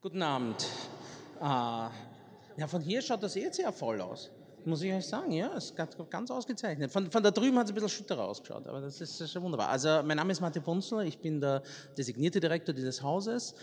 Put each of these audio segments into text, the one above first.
Guten Abend. Ja, von hier schaut das jetzt sehr voll aus. Muss ich euch sagen, ja, es ist ganz ausgezeichnet. Von da drüben hat es ein bisschen schütterer ausgeschaut, aber das ist schon wunderbar. Also mein Name ist Martin Punzler, ich bin der designierte Direktor dieses Hauses.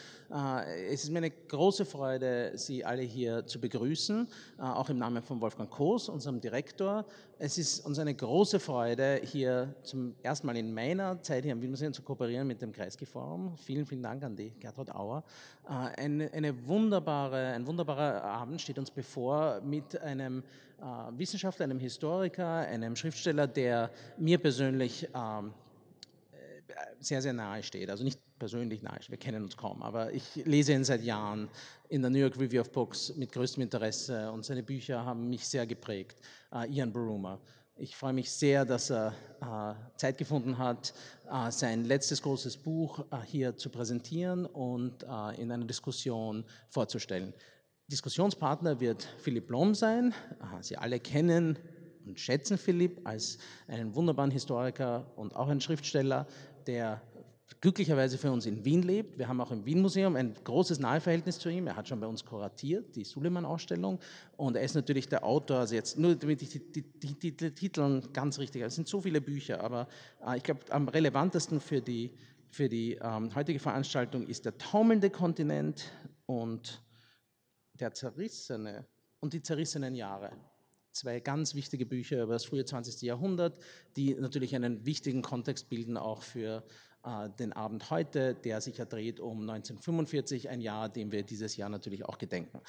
Es ist mir eine große Freude, Sie alle hier zu begrüßen, auch im Namen von Wolfgang Koos, unserem Direktor. Es ist uns eine große Freude, hier zum ersten Mal in meiner Zeit hier am Wien-Museum zu kooperieren mit dem Kreisky-Forum. Vielen, vielen Dank an die Gertrud Auer. Ein wunderbarer Abend steht uns bevor mit einem Wissenschaftler, einem Historiker, einem Schriftsteller, der mir persönlich sehr, sehr nahe steht. Also nicht persönlich nahe, wir kennen uns kaum, aber ich lese ihn seit Jahren in der New York Review of Books mit größtem Interesse und seine Bücher haben mich sehr geprägt. Ian Buruma. Ich freue mich sehr, dass er Zeit gefunden hat, sein letztes großes Buch hier zu präsentieren und in einer Diskussion vorzustellen. Diskussionspartner wird Philipp Blom sein. Sie alle kennen und schätzen Philipp als einen wunderbaren Historiker und auch einen Schriftsteller, der glücklicherweise für uns in Wien lebt. Wir haben auch im Wien-Museum ein großes Naheverhältnis zu ihm. Er hat schon bei uns kuratiert, die Suleiman-Ausstellung. Und er ist natürlich der Autor, also jetzt nur damit ich die Titel ganz richtig, es sind so viele Bücher, aber ich glaube, am relevantesten für die heutige Veranstaltung ist der taumelnde Kontinent und der Zerrissene und die zerrissenen Jahre. Zwei ganz wichtige Bücher über das frühe 20. Jahrhundert, die natürlich einen wichtigen Kontext bilden, auch für den Abend heute, der sich ja dreht um 1945, ein Jahr, dem wir dieses Jahr natürlich auch gedenken.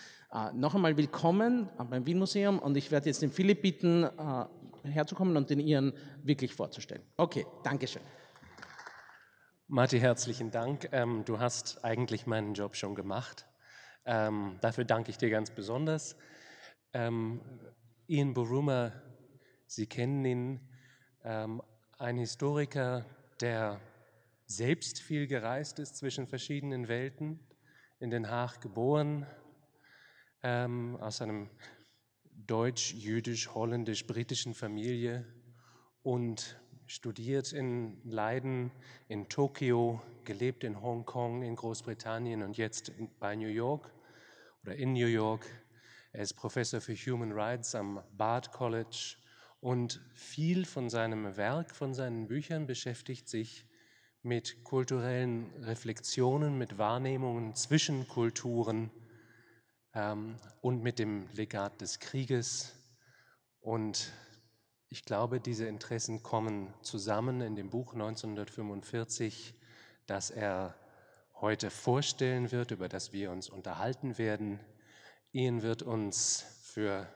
Noch einmal willkommen beim Wien-Museum und ich werde jetzt den Philipp bitten, herzukommen und den Ian wirklich vorzustellen. Okay, Dankeschön. Martin, herzlichen Dank. Du hast eigentlich meinen Job schon gemacht. Dafür danke ich dir ganz besonders. Ian Buruma, Sie kennen ihn, ein Historiker, der selbst viel gereist ist zwischen verschiedenen Welten, in Den Haag geboren, aus einem deutsch-jüdisch-holländisch-britischen Familie und studiert in Leiden, in Tokio, gelebt in Hongkong, in Großbritannien und jetzt bei New York oder in New York. Er ist Professor für Human Rights am Bard College und viel von seinem Werk, von seinen Büchern beschäftigt sich mit kulturellen Reflexionen, mit Wahrnehmungen zwischen Kulturen und mit dem Legat des Krieges. Und ich glaube, diese Interessen kommen zusammen in dem Buch 1945, das er heute vorstellen wird, über das wir uns unterhalten werden. Ian wird uns für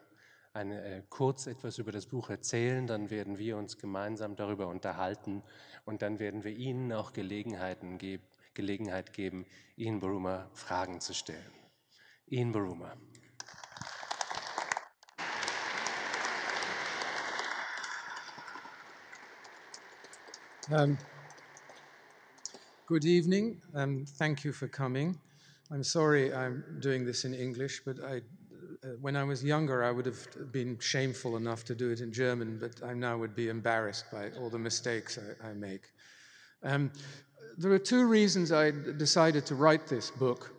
kurz etwas über das Buch erzählen, dann werden wir uns gemeinsam darüber unterhalten und dann werden wir Ihnen auch Gelegenheit geben, Ian Buruma Fragen zu stellen. Ian Buruma. Good evening, thank you for coming. I'm sorry I'm doing this in English, but when I was younger I would have been shameful enough to do it in German, but I now would be embarrassed by all the mistakes I make. There are two reasons I decided to write this book.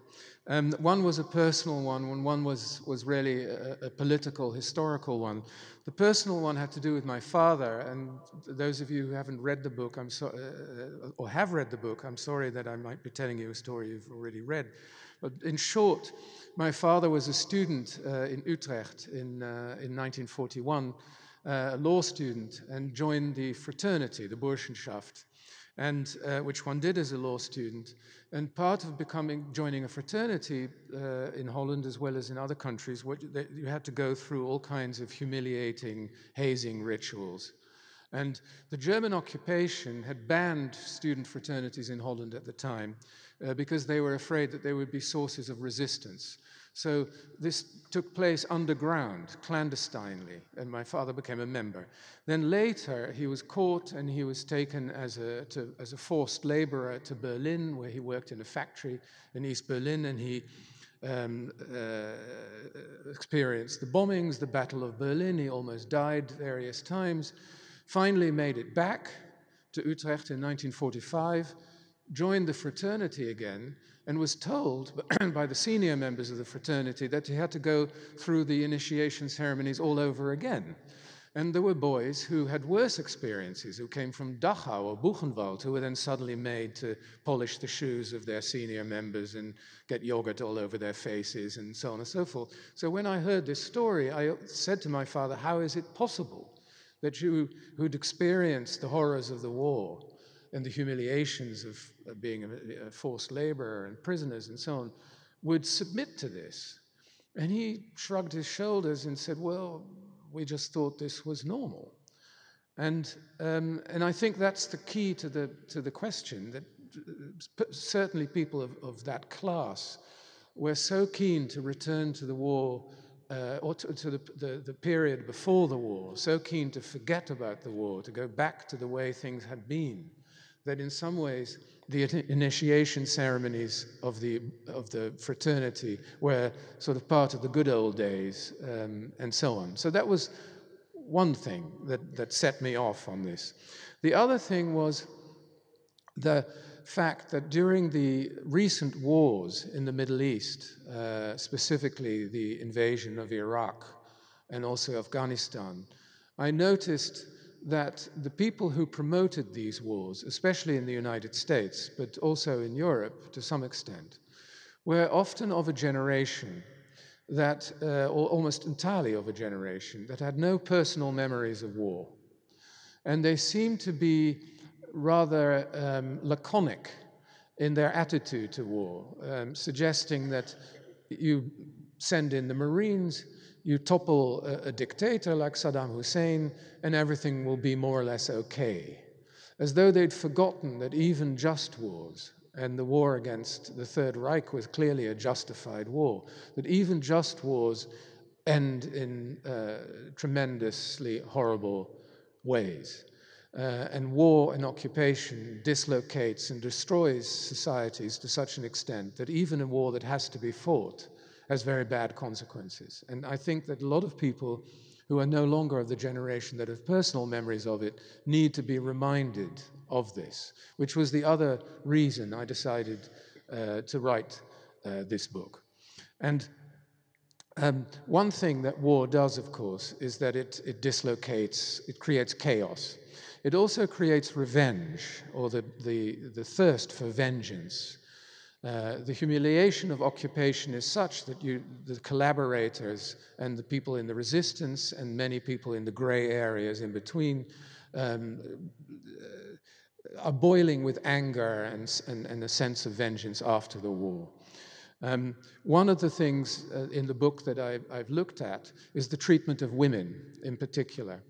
One was a personal one, and one was really a political, historical one. The personal one had to do with my father, and those of you who haven't read the book, or have read the book, I'm sorry that I might be telling you a story you've already read. But in short, my father was a student in Utrecht in 1941, a law student, and joined the fraternity, the Burschenschaft, and which one did as a law student. And part of joining a fraternity in Holland as well as in other countries, you had to go through all kinds of humiliating, hazing rituals. And the German occupation had banned student fraternities in Holland at the time because they were afraid that they would be sources of resistance. So this took place underground, clandestinely, and my father became a member. Then later he was caught and he was taken as a forced laborer to Berlin, where he worked in a factory in East Berlin, and he experienced the bombings, the Battle of Berlin. He almost died various times. Finally made it back to Utrecht in 1945, joined the fraternity again, and was told by the senior members of the fraternity that he had to go through the initiation ceremonies all over again. And there were boys who had worse experiences, who came from Dachau or Buchenwald, who were then suddenly made to polish the shoes of their senior members and get yogurt all over their faces and so on and so forth. So when I heard this story, I said to my father, how is it possible that you, who'd experienced the horrors of the war and the humiliations of being a forced laborer and prisoners and so on, would submit to this? And he shrugged his shoulders and said, well, we just thought this was normal. And I think that's the key to the question, that certainly people of that class were so keen to return to the war, or to the period before the war, so keen to forget about the war, to go back to the way things had been, that in some ways the initiation ceremonies of the fraternity were sort of part of the good old days, and so on. So that was one thing that set me off on this. The other thing was the fact that during the recent wars in the Middle East, specifically the invasion of Iraq and also Afghanistan, I noticed that the people who promoted these wars, especially in the United States, but also in Europe to some extent, were often of a generation that, or almost entirely of a generation, that had no personal memories of war. And they seemed to be rather laconic in their attitude to war, suggesting that you send in the Marines, you topple a dictator like Saddam Hussein, and everything will be more or less okay. As though they'd forgotten that even just wars, and the war against the Third Reich was clearly a justified war, that even just wars end in tremendously horrible ways. And war and occupation dislocates and destroys societies to such an extent that even a war that has to be fought has very bad consequences. And I think that a lot of people who are no longer of the generation that have personal memories of it need to be reminded of this, which was the other reason I decided to write this book. And one thing that war does, of course, is that it dislocates, it creates chaos. It also creates revenge, or the thirst for vengeance. The humiliation of occupation is such that the collaborators and the people in the resistance and many people in the gray areas in between are boiling with anger and a sense of vengeance after the war. One of the things in the book that I've looked at is the treatment of women in particular.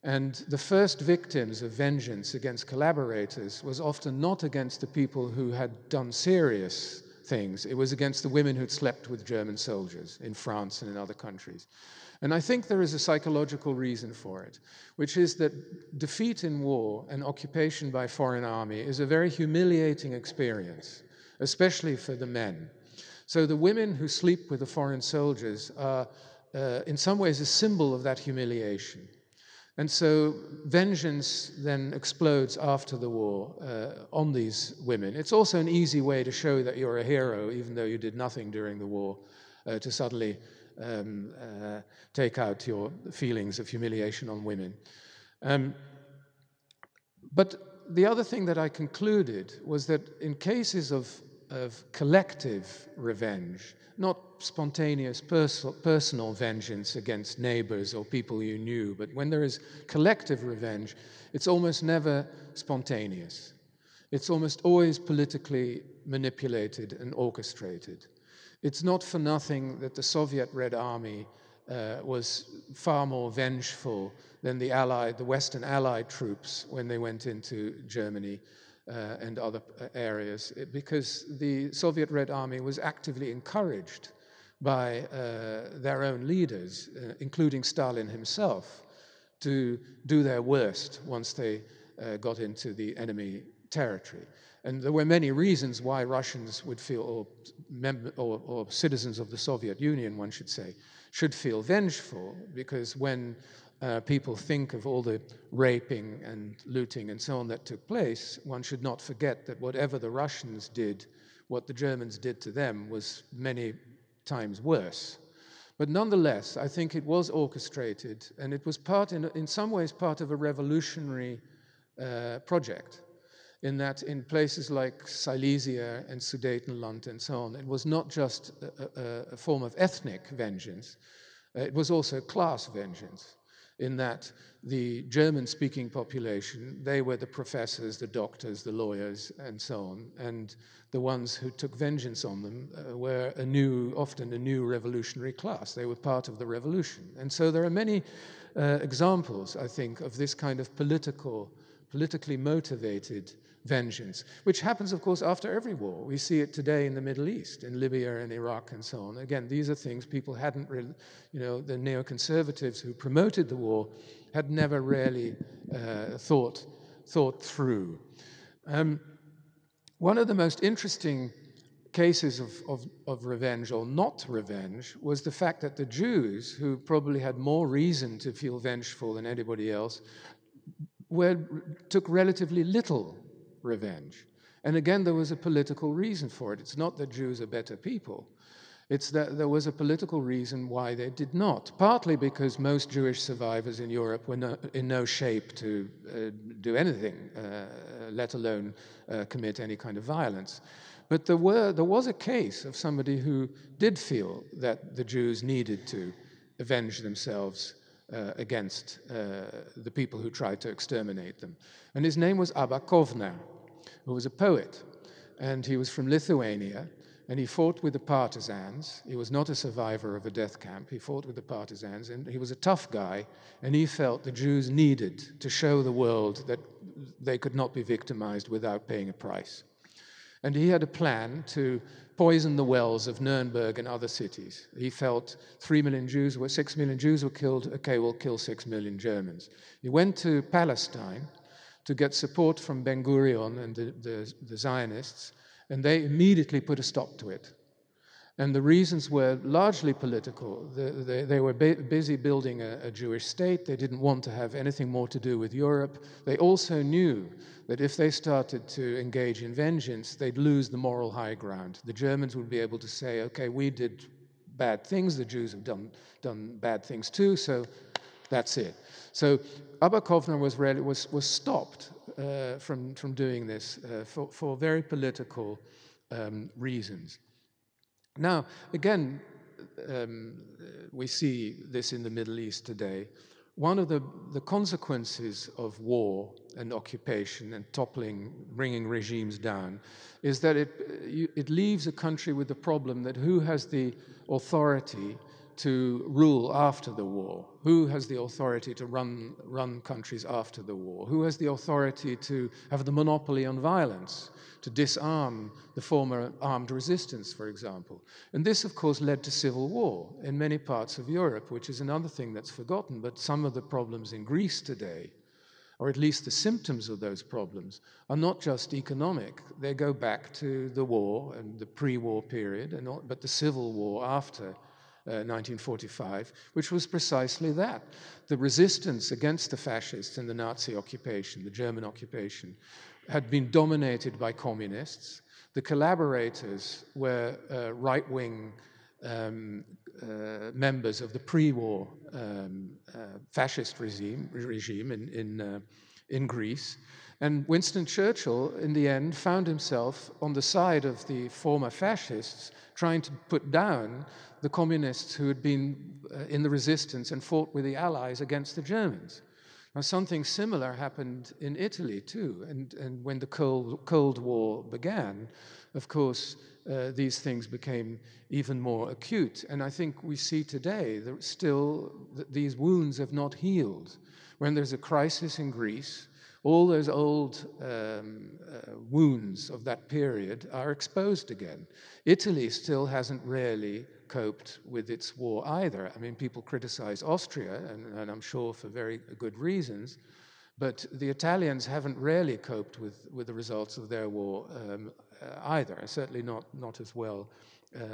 And the first victims of vengeance against collaborators was often not against the people who had done serious things. It was against the women who'd slept with German soldiers in France and in other countries. And I think there is a psychological reason for it, which is that defeat in war and occupation by foreign army is a very humiliating experience, especially for the men. So the women who sleep with the foreign soldiers are in some ways a symbol of that humiliation. And so vengeance then explodes after the war on these women. It's also an easy way to show that you're a hero, even though you did nothing during the war, to suddenly take out your feelings of humiliation on women. But the other thing that I concluded was that in cases of collective revenge, not spontaneous personal vengeance against neighbors or people you knew, but when there is collective revenge, it's almost never spontaneous. It's almost always politically manipulated and orchestrated. It's not for nothing that the Soviet Red Army was far more vengeful than the Western Allied troops when they went into Germany and other areas, because the Soviet Red Army was actively encouraged by their own leaders, including Stalin himself, to do their worst once they got into the enemy territory. And there were many reasons why Russians would feel, or citizens of the Soviet Union, one should say, should feel vengeful, because when people think of all the raping and looting and so on that took place, one should not forget that whatever the Russians did what the Germans did to them was many times worse. But nonetheless, I think it was orchestrated, and it was in some ways part of a revolutionary project, in that in places like Silesia and Sudetenland and so on, it was not just a form of ethnic vengeance, it was also class vengeance, in that the German-speaking population, they were the professors, the doctors, the lawyers, and so on, and the ones who took vengeance on them were often a new revolutionary class. They were part of the revolution. And so there are many examples, I think, of this kind of politically motivated vengeance, which happens, of course, after every war. We see it today in the Middle East, in Libya and Iraq and so on. Again, these are things people hadn't really, the neoconservatives who promoted the war had never really thought through. One of the most interesting cases of revenge or not revenge was the fact that the Jews, who probably had more reason to feel vengeful than anybody else, took relatively little revenge. And again, there was a political reason for it. It's not that Jews are better people. It's that there was a political reason why they did not, partly because most Jewish survivors in Europe were in no shape to do anything, let alone commit any kind of violence. But there was a case of somebody who did feel that the Jews needed to avenge themselves against the people who tried to exterminate them. And his name was Abba Kovner, who was a poet. And he was from Lithuania, and he fought with the partisans. He was not a survivor of a death camp. He fought with the partisans, and he was a tough guy, and he felt the Jews needed to show the world that they could not be victimized without paying a price. And he had a plan to poison the wells of Nuremberg and other cities. He felt 6 million Jews were killed, okay, we'll kill 6 million Germans. He went to Palestine to get support from Ben Gurion and the Zionists, and they immediately put a stop to it. And the reasons were largely political. They were busy building a Jewish state. They didn't want to have anything more to do with Europe. They also knew that if they started to engage in vengeance, they'd lose the moral high ground. The Germans would be able to say, okay, we did bad things, the Jews have done bad things too, so that's it. So Abba Kovner was stopped from doing this for very political reasons. Now, again, we see this in the Middle East today. One of the consequences of war and occupation and bringing regimes down, is that it leaves a country with the problem that who has the authority to rule after the war? Who has the authority to run countries after the war? Who has the authority to have the monopoly on violence, to disarm the former armed resistance, for example? And this, of course, led to civil war in many parts of Europe, which is another thing that's forgotten. But some of the problems in Greece today, or at least the symptoms of those problems, are not just economic. They go back to the war and the pre-war period, but the civil war after 1945, which was precisely that. The resistance against the fascists and the Nazi occupation, the German occupation, had been dominated by communists. The collaborators were right-wing members of the pre-war fascist regime in Greece. And Winston Churchill, in the end, found himself on the side of the former fascists, trying to put down the communists who had been in the resistance and fought with the Allies against the Germans. Now, something similar happened in Italy, too. And when the Cold War began, of course, these things became even more acute. And I think we see today that still these wounds have not healed. When there's a crisis in Greece, all those old wounds of that period are exposed again. Italy still hasn't really coped with its war either. I mean, people criticize Austria, and I'm sure for very good reasons, but the Italians haven't really coped with the results of their war either, certainly not as well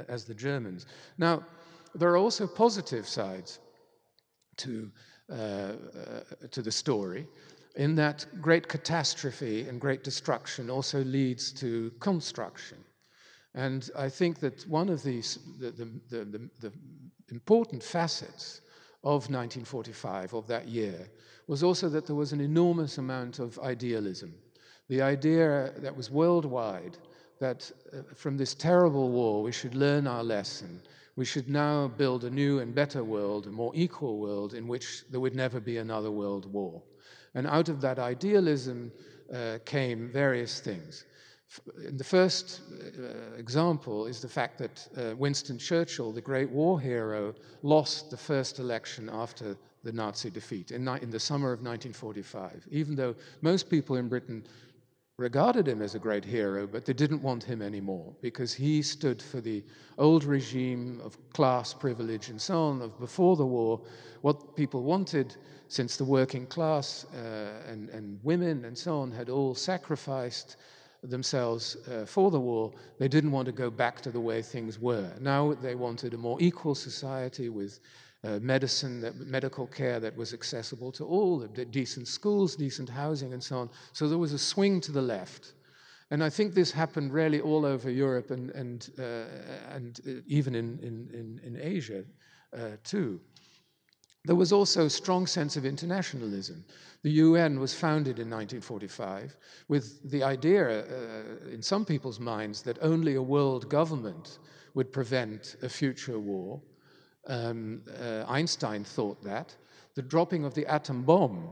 as the Germans. Now, there are also positive sides to the story, in that great catastrophe and great destruction also leads to construction. And I think that one of the important facets of 1945, of that year, was also that there was an enormous amount of idealism. The idea that was worldwide that from this terrible war we should learn our lesson. We should now build a new and better world, a more equal world in which there would never be another world war. And out of that idealism came various things. The first example is the fact that Winston Churchill, the great war hero, lost the first election after the Nazi defeat in the summer of 1945, even though most people in Britain regarded him as a great hero, but they didn't want him anymore because he stood for the old regime of class privilege and so on of before the war. What people wanted, since the working class and women and so on had all sacrificed themselves for the war, they didn't want to go back to the way things were. Now they wanted a more equal society with medical care that was accessible to all, decent schools, decent housing, and so on. So there was a swing to the left. And I think this happened really all over Europe and even in Asia too. There was also a strong sense of internationalism. The UN was founded in 1945 with the idea in some people's minds that only a world government would prevent a future war. Einstein thought that. The dropping of the atom bomb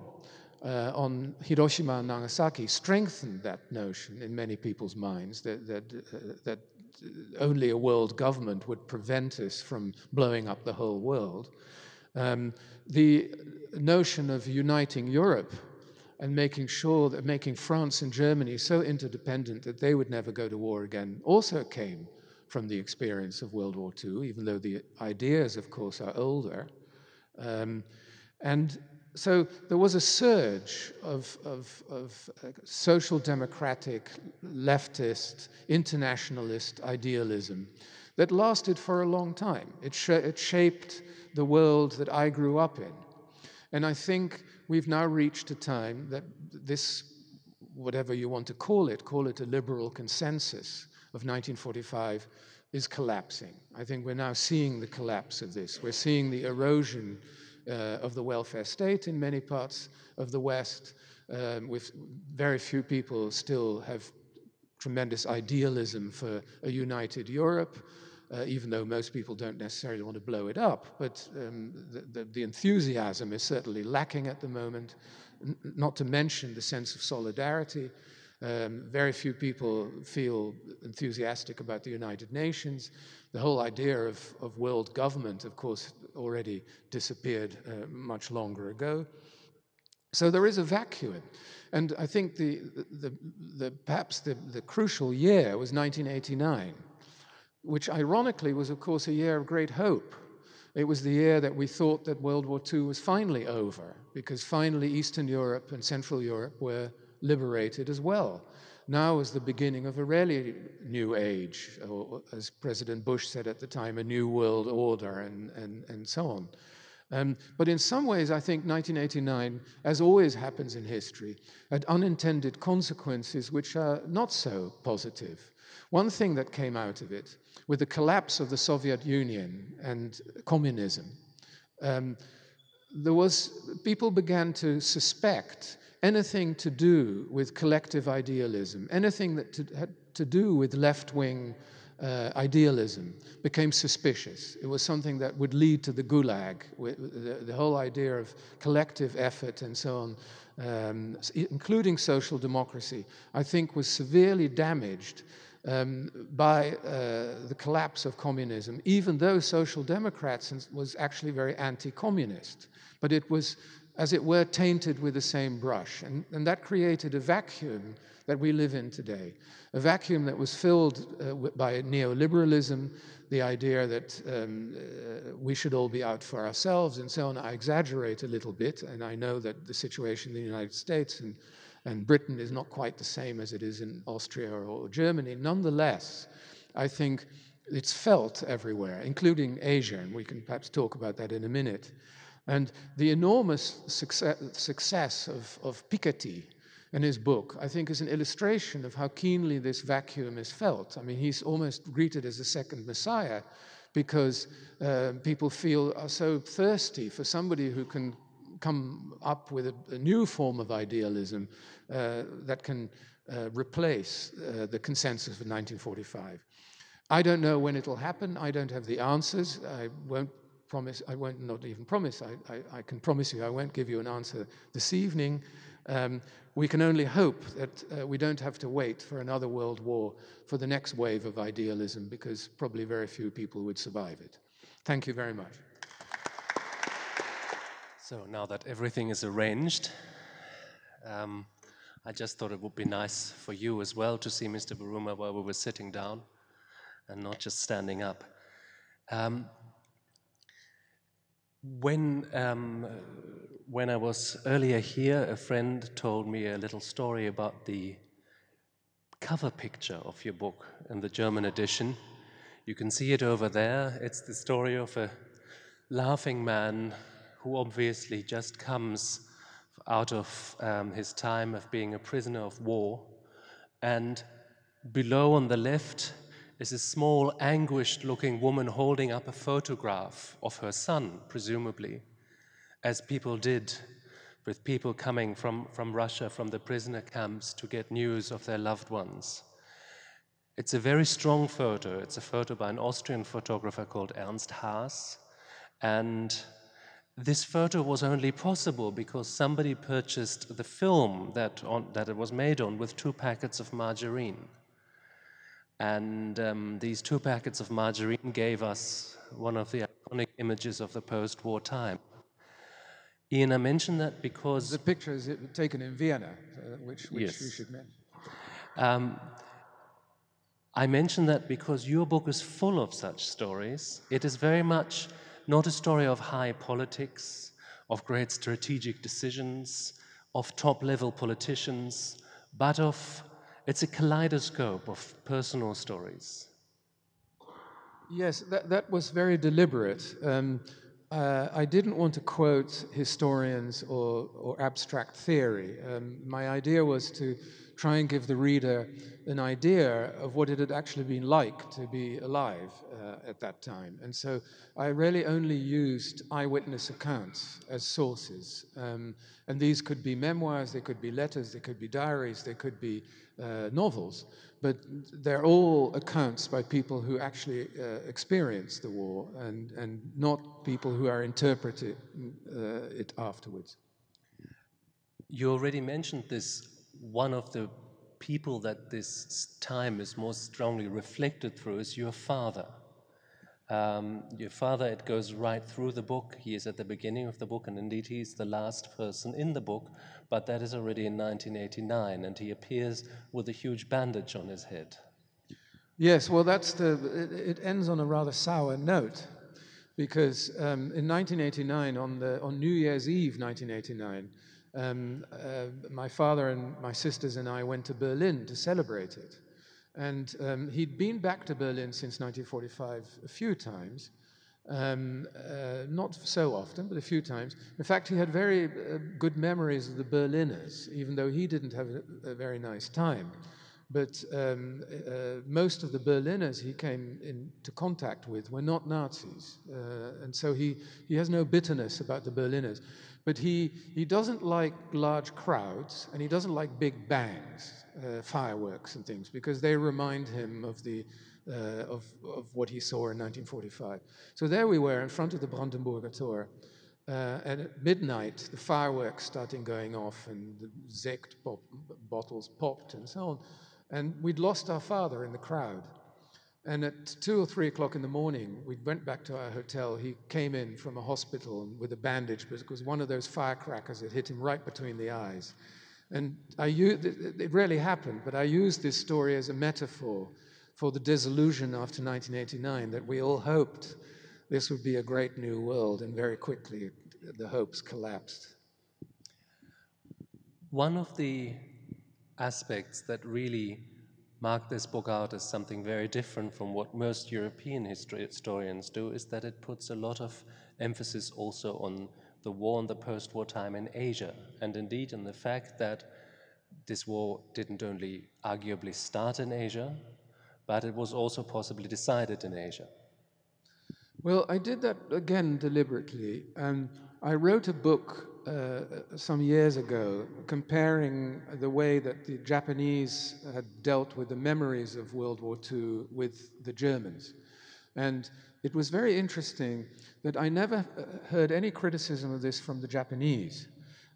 on Hiroshima and Nagasaki strengthened that notion in many people's minds that only a world government would prevent us from blowing up the whole world. The notion of uniting Europe and making sure that making France and Germany so interdependent that they would never go to war again also came from the experience of World War II, even though the ideas, of course, are older. And so there was a surge of social democratic, leftist, internationalist idealism that lasted for a long time. It shaped the world that I grew up in. And I think we've now reached a time that this, whatever you want to call it a liberal consensus of 1945, is collapsing. I think we're now seeing the collapse of this. We're seeing the erosion of the welfare state in many parts of the West, with very few people still have tremendous idealism for a united Europe, even though most people don't necessarily want to blow it up. But the enthusiasm is certainly lacking at the moment, not to mention the sense of solidarity. Very few people feel enthusiastic about the United Nations. The whole idea of world government, of course, already disappeared much longer ago. So there is a vacuum. And I think perhaps the crucial year was 1989, which ironically was, of course, a year of great hope. It was the year that we thought that World War II was finally over, because finally Eastern Europe and Central Europe were liberated as well. Now is the beginning of a really new age, or as President Bush said at the time, a new world order and so on. But in some ways, I think 1989, as always happens in history, had unintended consequences which are not so positive. One thing that came out of it, with the collapse of the Soviet Union and communism, people began to suspect anything to do with collective idealism, anything that had to do with left-wing idealism became suspicious. It was something that would lead to the Gulag. The whole idea of collective effort and so on, including social democracy, I think was severely damaged by the collapse of communism, even though Social Democrats was actually very anti-communist. But it was, as it were, tainted with the same brush. And that created a vacuum that we live in today. A vacuum that was filled by neoliberalism, the idea that we should all be out for ourselves and so on. I exaggerate a little bit, and I know that the situation in the United States and Britain is not quite the same as it is in Austria or Germany. Nonetheless, I think it's felt everywhere, including Asia, and we can perhaps talk about that in a minute. And the enormous success of Piketty and his book, I think, is an illustration of how keenly this vacuum is felt. I mean, he's almost greeted as a second Messiah because people are so thirsty for somebody who can come up with a new form of idealism that can replace the consensus of 1945. I don't know when it'll happen. I don't have the answers. I won't promise, not even promise, I can promise you I won't give you an answer this evening. We can only hope that we don't have to wait for another world war for the next wave of idealism, because probably very few people would survive it. Thank you very much. So now that everything is arranged, I just thought it would be nice for you as well to see Mr. Buruma while we were sitting down and not just standing up. When I was earlier here, a friend told me a little story about the cover picture of your book in the German edition. You can see it over there. It's the story of a laughing man who obviously just comes out of his time of being a prisoner of war. And below on the left is a small, anguished-looking woman holding up a photograph of her son, presumably, as people did with people coming from Russia, from the prisoner camps, to get news of their loved ones. It's a very strong photo. It's a photo by an Austrian photographer called Ernst Haas. And this photo was only possible because somebody purchased the film that it was made on with 2 packets of margarine. And these 2 packets of margarine gave us one of the iconic images of the post-war time. Ian, I mentioned that because... The picture is taken in Vienna, which yes. you should mention. I mention that because your book is full of such stories. It is very much not a story of high politics, of great strategic decisions, of top-level politicians, but it's a kaleidoscope of personal stories. Yes, that was very deliberate. I didn't want to quote historians or abstract theory. My idea was to try and give the reader an idea of what it had actually been like to be alive at that time. And so I really only used eyewitness accounts as sources. And these could be memoirs, they could be letters, they could be diaries, they could be novels. But they're all accounts by people who actually experienced the war and not people who are interpreting it afterwards. You already mentioned this. One of the people that this time is most strongly reflected through is your father. Your father, it goes right through the book. He is at the beginning of the book, and indeed he's the last person in the book, but that is already in 1989, and he appears with a huge bandage on his head. Yes, well, it ends on a rather sour note, because in 1989, on New Year's Eve 1989, my father and my sisters and I went to Berlin to celebrate it. And he'd been back to Berlin since 1945 a few times, not so often, but a few times. In fact, he had very good memories of the Berliners, even though he didn't have a very nice time. But most of the Berliners he came into contact with were not Nazis. And so he has no bitterness about the Berliners. But he doesn't like large crowds, and he doesn't like big bangs, fireworks and things, because they remind him of what he saw in 1945. So there we were in front of the Brandenburger Tor, and at midnight the fireworks started going off, and the Sekt bottles popped and so on. And we'd lost our father in the crowd. And at 2 or 3 o'clock in the morning, we went back to our hotel. He came in from a hospital with a bandage because one of those firecrackers had hit him right between the eyes. And it rarely happened, but I used this story as a metaphor for the disillusion after 1989, that we all hoped this would be a great new world, and very quickly the hopes collapsed. One of the aspects that really mark this book out as something very different from what most European historians do is that it puts a lot of emphasis also on the war and the post-war time in Asia, and indeed in the fact that this war didn't only arguably start in Asia, but it was also possibly decided in Asia. Well, I did that again deliberately. I wrote a book some years ago comparing the way that the Japanese had dealt with the memories of World War II with the Germans. And it was very interesting that I never heard any criticism of this from the Japanese.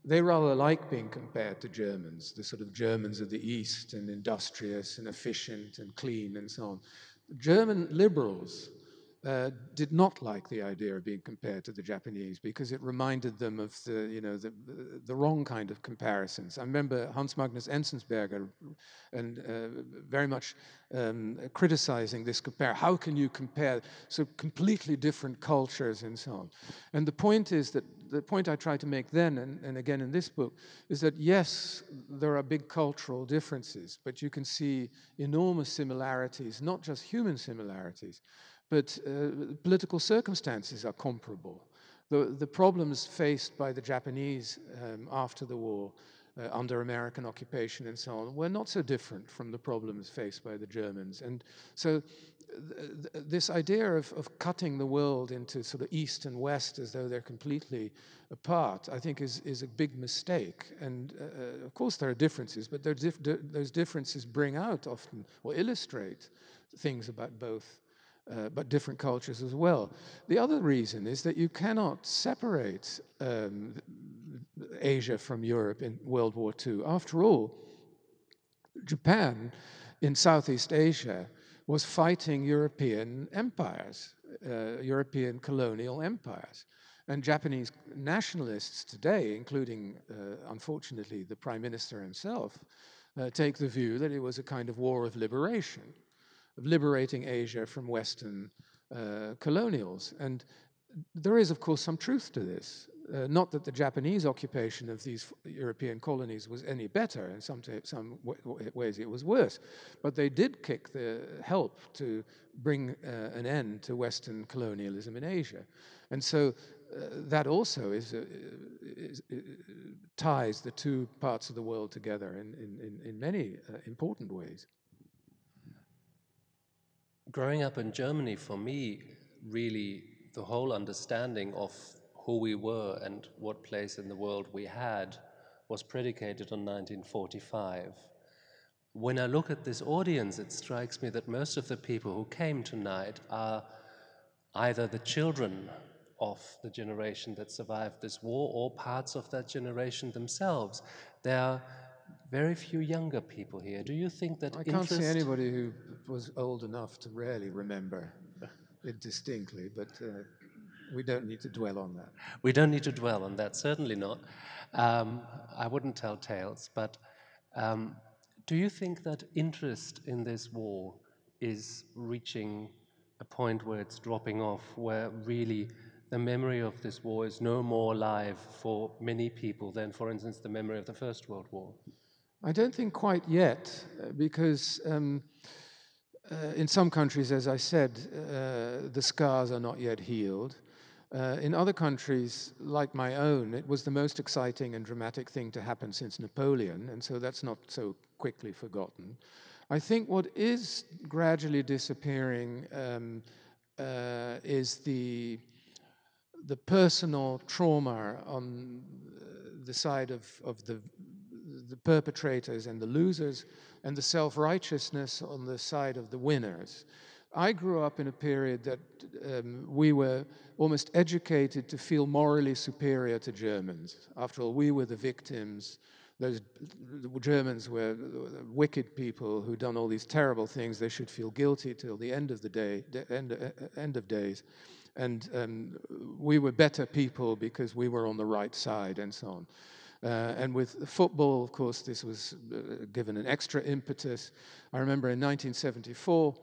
They rather like being compared to Germans, the sort of Germans of the East, and industrious and efficient and clean and so on. German liberals did not like the idea of being compared to the Japanese because it reminded them of the wrong kind of comparisons. I remember Hans Magnus Enzensberger and very much criticizing this compare. How can you compare so completely different cultures and so on? And the point is that the point I tried to make then and again in this book is that yes, there are big cultural differences, but you can see enormous similarities, not just human similarities, but political circumstances are comparable. The problems faced by the Japanese after the war, under American occupation and so on, were not so different from the problems faced by the Germans. And so this idea of cutting the world into sort of East and West as though they're completely apart, I think is a big mistake. And of course there are differences, but those differences bring out often, or illustrate things about both but different cultures as well. The other reason is that you cannot separate Asia from Europe in World War II. After all, Japan in Southeast Asia was fighting European empires, European colonial empires. And Japanese nationalists today, including, unfortunately, the Prime Minister himself, take the view that it was a kind of war of liberation, of liberating Asia from Western colonials. And there is, of course, some truth to this. Not that the Japanese occupation of these European colonies was any better. In some ways it was worse. But they did help to bring an end to Western colonialism in Asia. And so that also ties the two parts of the world together in many important ways. Growing up in Germany, for me, really the whole understanding of who we were and what place in the world we had was predicated on 1945. When I look at this audience, it strikes me that most of the people who came tonight are either the children of the generation that survived this war or parts of that generation themselves. There are very few younger people here. Do you think that I can't see anybody who was old enough to really remember it distinctly, but we don't need to dwell on that. We don't need to dwell on that, certainly not. I wouldn't tell tales, but do you think that interest in this war is reaching a point where it's dropping off, where really the memory of this war is no more alive for many people than, for instance, the memory of the First World War? I don't think quite yet, because in some countries, as I said, the scars are not yet healed. In other countries, like my own, it was the most exciting and dramatic thing to happen since Napoleon, and so that's not so quickly forgotten. I think what is gradually disappearing is the personal trauma on the side of the perpetrators and the losers, and the self-righteousness on the side of the winners. I grew up in a period that we were almost educated to feel morally superior to Germans. After all, we were the victims. The Germans were wicked people who'd done all these terrible things. They should feel guilty till the end of the day, end of days. And we were better people because we were on the right side and so on. And with football, of course, this was given an extra impetus. I remember in 1974,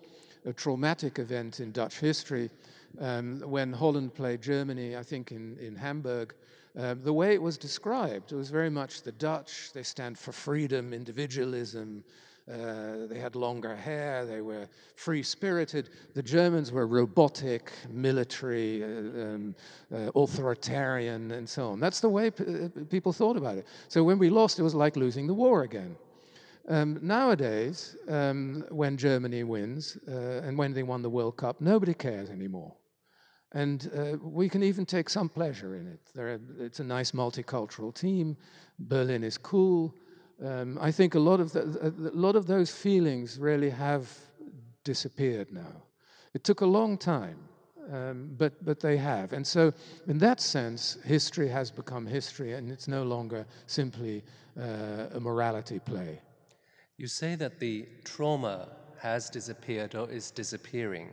a traumatic event in Dutch history, when Holland played Germany, I think in Hamburg. The way it was described, it was very much the Dutch. They stand for freedom, individualism. They had longer hair. They were free-spirited. The Germans were robotic, military, authoritarian, and so on. That's the way people thought about it. So when we lost, it was like losing the war again. Nowadays, when Germany wins and when they won the World Cup, nobody cares anymore. And we can even take some pleasure in it. It's a nice multicultural team. Berlin is cool. I think a lot of those feelings really have disappeared now. It took a long time, but they have. And so, in that sense, history has become history, and it's no longer simply a morality play. You say that the trauma has disappeared or is disappearing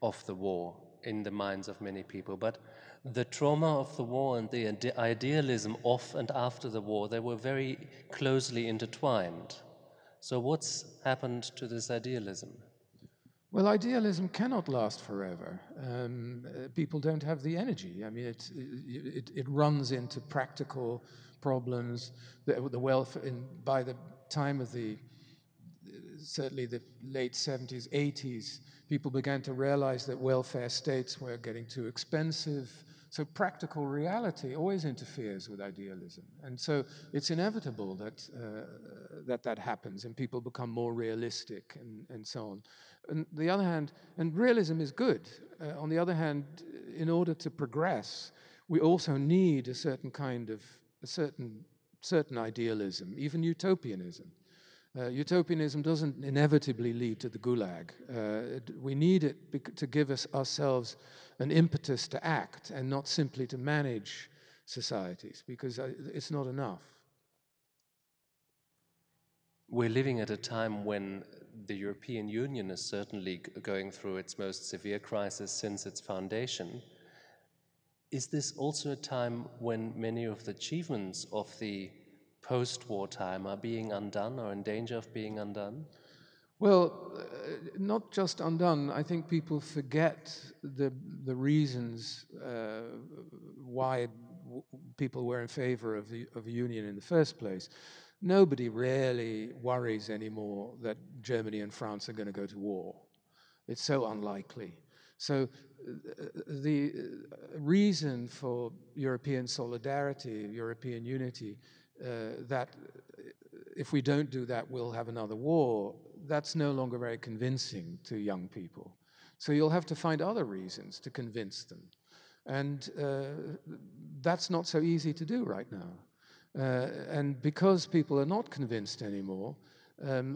of the war in the minds of many people, but the trauma of the war and the idealism of and after the war, they were very closely intertwined. So what's happened to this idealism? Well, idealism cannot last forever. People don't have the energy. I mean, it runs into practical problems. The wealth, by the time of certainly the late 70s, 80s, people began to realize that welfare states were getting too expensive. So practical reality always interferes with idealism. And so it's inevitable that happens and people become more realistic and so on. On the other hand, and realism is good. On the other hand, in order to progress, we also need a certain kind of, a certain idealism, even utopianism. Utopianism doesn't inevitably lead to the gulag. We need it to give ourselves an impetus to act and not simply to manage societies, because it's not enough. We're living at a time when the European Union is certainly going through its most severe crisis since its foundation. Is this also a time when many of the achievements of the post-war time are being undone or in danger of being undone? Well, not just undone. I think people forget the reasons why people were in favor of a union in the first place. Nobody really worries anymore that Germany and France are going to go to war. It's so unlikely. So the reason for European solidarity, European unity, that if we don't do that, we'll have another war, that's no longer very convincing to young people. So you'll have to find other reasons to convince them. And that's not so easy to do right now. And because people are not convinced anymore,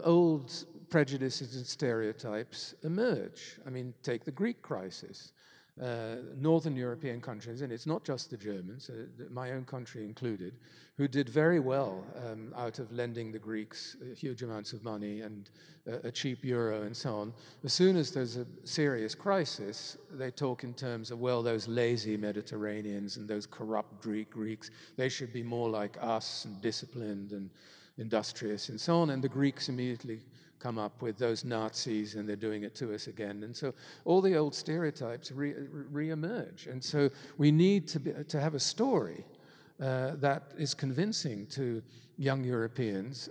old prejudices and stereotypes emerge. I mean, take the Greek crisis. Northern European countries, and it's not just the Germans, my own country included, who did very well out of lending the Greeks huge amounts of money and a cheap euro and so on. As soon as there's a serious crisis, they talk in terms of, well, those lazy Mediterraneans and those corrupt Greeks, they should be more like us and disciplined and industrious and so on. And the Greeks immediately come up with those Nazis and they're doing it to us again. And so all the old stereotypes re-emerge. And so we need to have a story that is convincing to young Europeans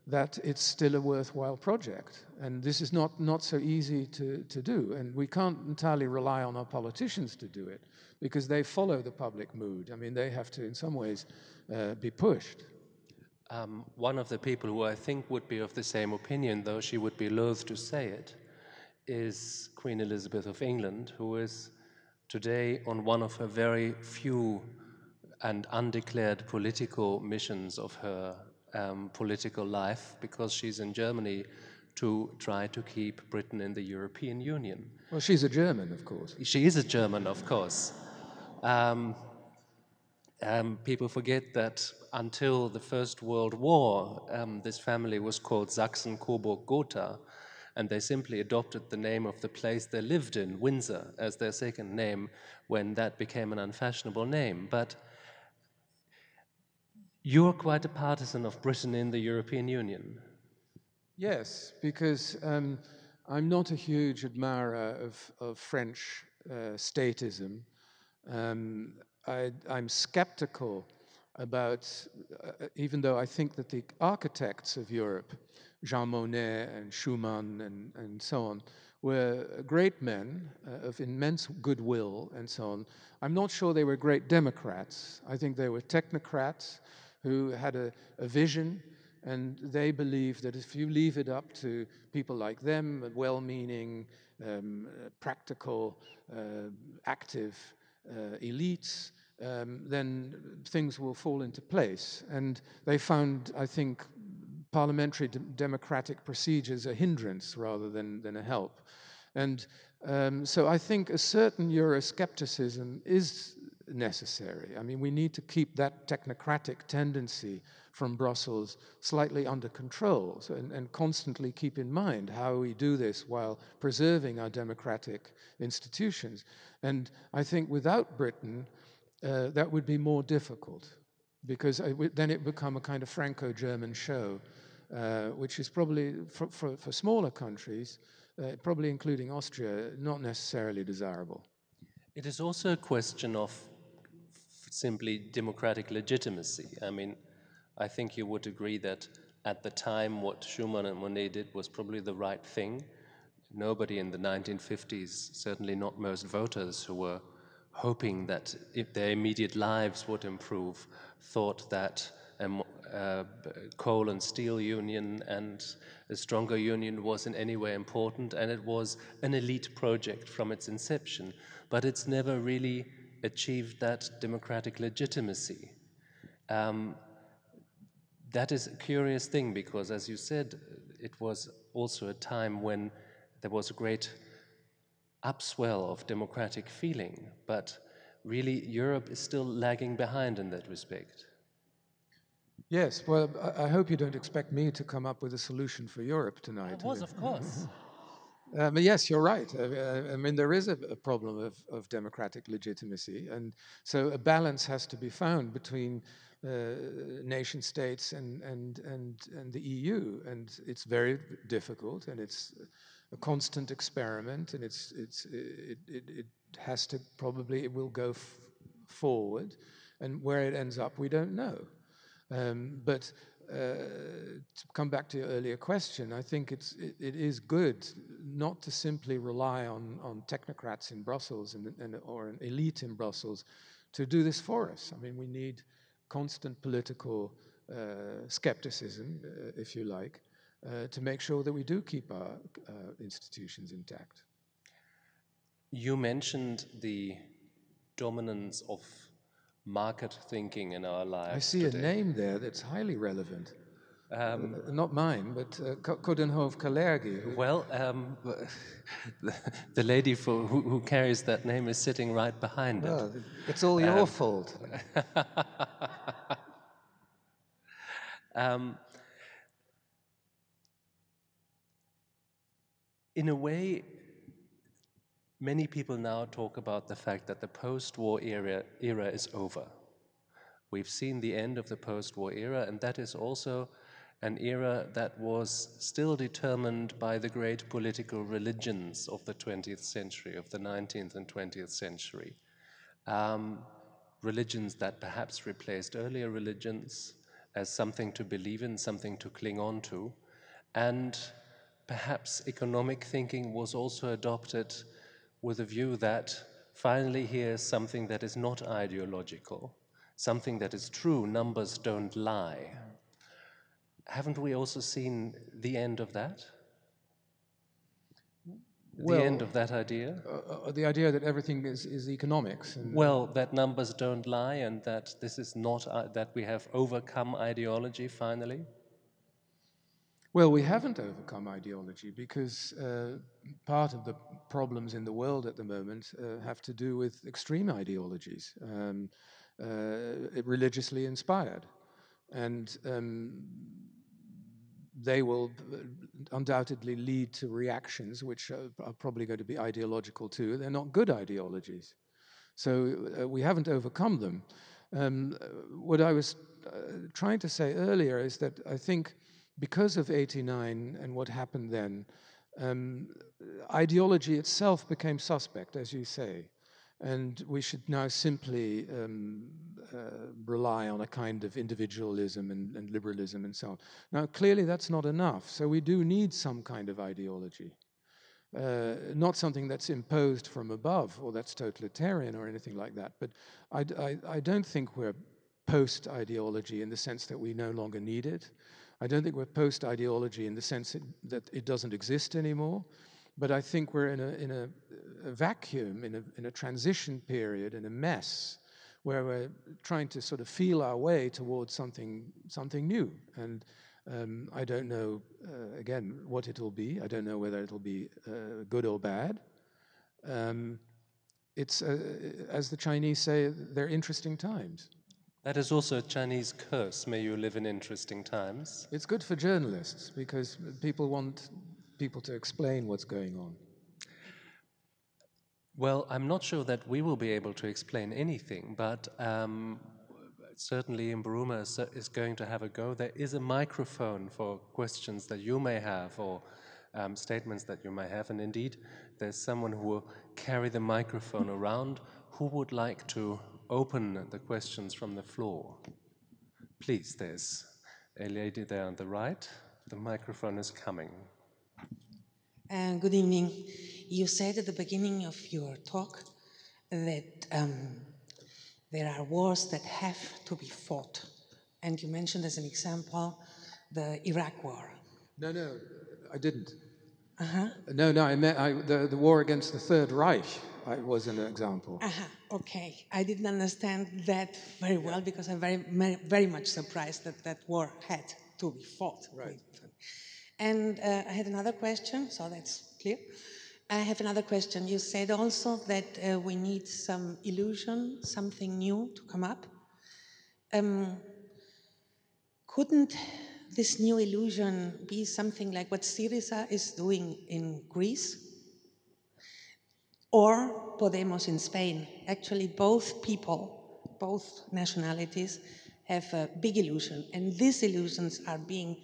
that it's still a worthwhile project. And this is not so easy to do. And we can't entirely rely on our politicians to do it because they follow the public mood. I mean, they have to, in some ways, be pushed. One of the people who I think would be of the same opinion, though she would be loath to say it, is Queen Elizabeth of England, who is today on one of her very few and undeclared political missions of her political life, because she's in Germany to try to keep Britain in the European Union. Well, she's a German, of course. She is a German, of course. People forget that until the First World War, this family was called Sachsen-Coburg-Gotha, and they simply adopted the name of the place they lived in, Windsor, as their second name when that became an unfashionable name. But you're quite a partisan of Britain in the European Union. Yes, because I'm not a huge admirer of French statism. I'm skeptical about, even though I think that the architects of Europe, Jean Monnet and Schumann and so on, were great men of immense goodwill and so on. I'm not sure they were great democrats. I think they were technocrats who had a vision And they believe that if you leave it up to people like them, well-meaning, practical, active elites, then things will fall into place. And they found, I think, parliamentary democratic procedures a hindrance rather than a help. And so I think a certain Euroscepticism is necessary. I mean, we need to keep that technocratic tendency from Brussels slightly under control, and constantly keep in mind how we do this while preserving our democratic institutions. And I think without Britain, that would be more difficult, because then it become a kind of Franco-German show, which is probably, for smaller countries, probably including Austria, not necessarily desirable. It is also a question of simply democratic legitimacy. I mean, I think you would agree that at the time what Schuman and Monet did was probably the right thing. Nobody in the 1950s, certainly not most voters who were hoping that if their immediate lives would improve, thought that a coal and steel union and a stronger union was in any way important, and it was an elite project from its inception. But it's never really achieved that democratic legitimacy. That is a curious thing, because, as you said, it was also a time when there was a great upswell of democratic feeling, but really Europe is still lagging behind in that respect. Yes, well, I hope you don't expect me to come up with a solution for Europe tonight. It was, of course. But yes, you're right. I mean, there is a problem of democratic legitimacy, and so a balance has to be found between nation states and the EU, and it's very difficult, and it's a constant experiment, and it has to probably, it will go forward, and where it ends up, we don't know. But to come back to your earlier question, I think it is good not to simply rely on technocrats in Brussels or an elite in Brussels to do this for us. I mean, we need constant political skepticism, if you like, to make sure that we do keep our institutions intact. You mentioned the dominance of market thinking in our lives. I see today. a name there that's highly relevant. Not mine, but Coudenhove-Kalergi. Well, the lady who carries that name is sitting right behind it. It's all your fault. In a way, many people now talk about the fact that the post-war era is over. We've seen the end of the post-war era, and that is also an era that was still determined by the great political religions of the 20th century, of the 19th and 20th century. Religions that perhaps replaced earlier religions as something to believe in, something to cling on to, and perhaps economic thinking was also adopted with a view that finally here's something that is not ideological, something that is true, numbers don't lie. Haven't we also seen the end of that? The end of that idea? The idea that everything is economics. Well, that numbers don't lie, and that this is not, that we have overcome ideology finally? Well, we haven't overcome ideology, because part of the problems in the world at the moment have to do with extreme ideologies, religiously inspired. And they will undoubtedly lead to reactions which are probably going to be ideological too. They're not good ideologies. So we haven't overcome them. What I was trying to say earlier is that I think because of '89 and what happened then, ideology itself became suspect, as you say. And we should now simply rely on a kind of individualism and liberalism and so on. Now, clearly that's not enough. So we do need some kind of ideology. Not something that's imposed from above or that's totalitarian or anything like that. But I don't think we're post-ideology in the sense that we no longer need it. I don't think we're post-ideology in the sense that it doesn't exist anymore, but I think we're in a vacuum, in a transition period, in a mess, where we're trying to sort of feel our way towards something new. And I don't know, again, what it'll be. I don't know whether it'll be good or bad. It's, as the Chinese say, they're interesting times. That is also a Chinese curse. May you live in interesting times. It's good for journalists because people want people to explain what's going on. Well, I'm not sure that we will be able to explain anything, but certainly Ian Buruma is going to have a go. There is a microphone for questions that you may have or statements that you may have, and indeed there's someone who will carry the microphone around. Who would like to open the questions from the floor? Please, there's a lady there on the right. The microphone is coming. Good evening. You said at the beginning of your talk that there are wars that have to be fought. And you mentioned as an example the Iraq War. No, I didn't. Uh-huh. No, I meant the war against the Third Reich was an example. Okay. I didn't understand that very well because I'm very much surprised that that war had to be fought. Right. And I had another question, so that's clear. I have another question. You said also that we need some illusion, something new to come up. Couldn't this new illusion be something like what Syriza is doing in Greece? Or Podemos in Spain? Actually, both people, both nationalities, have a big illusion. And these illusions are being,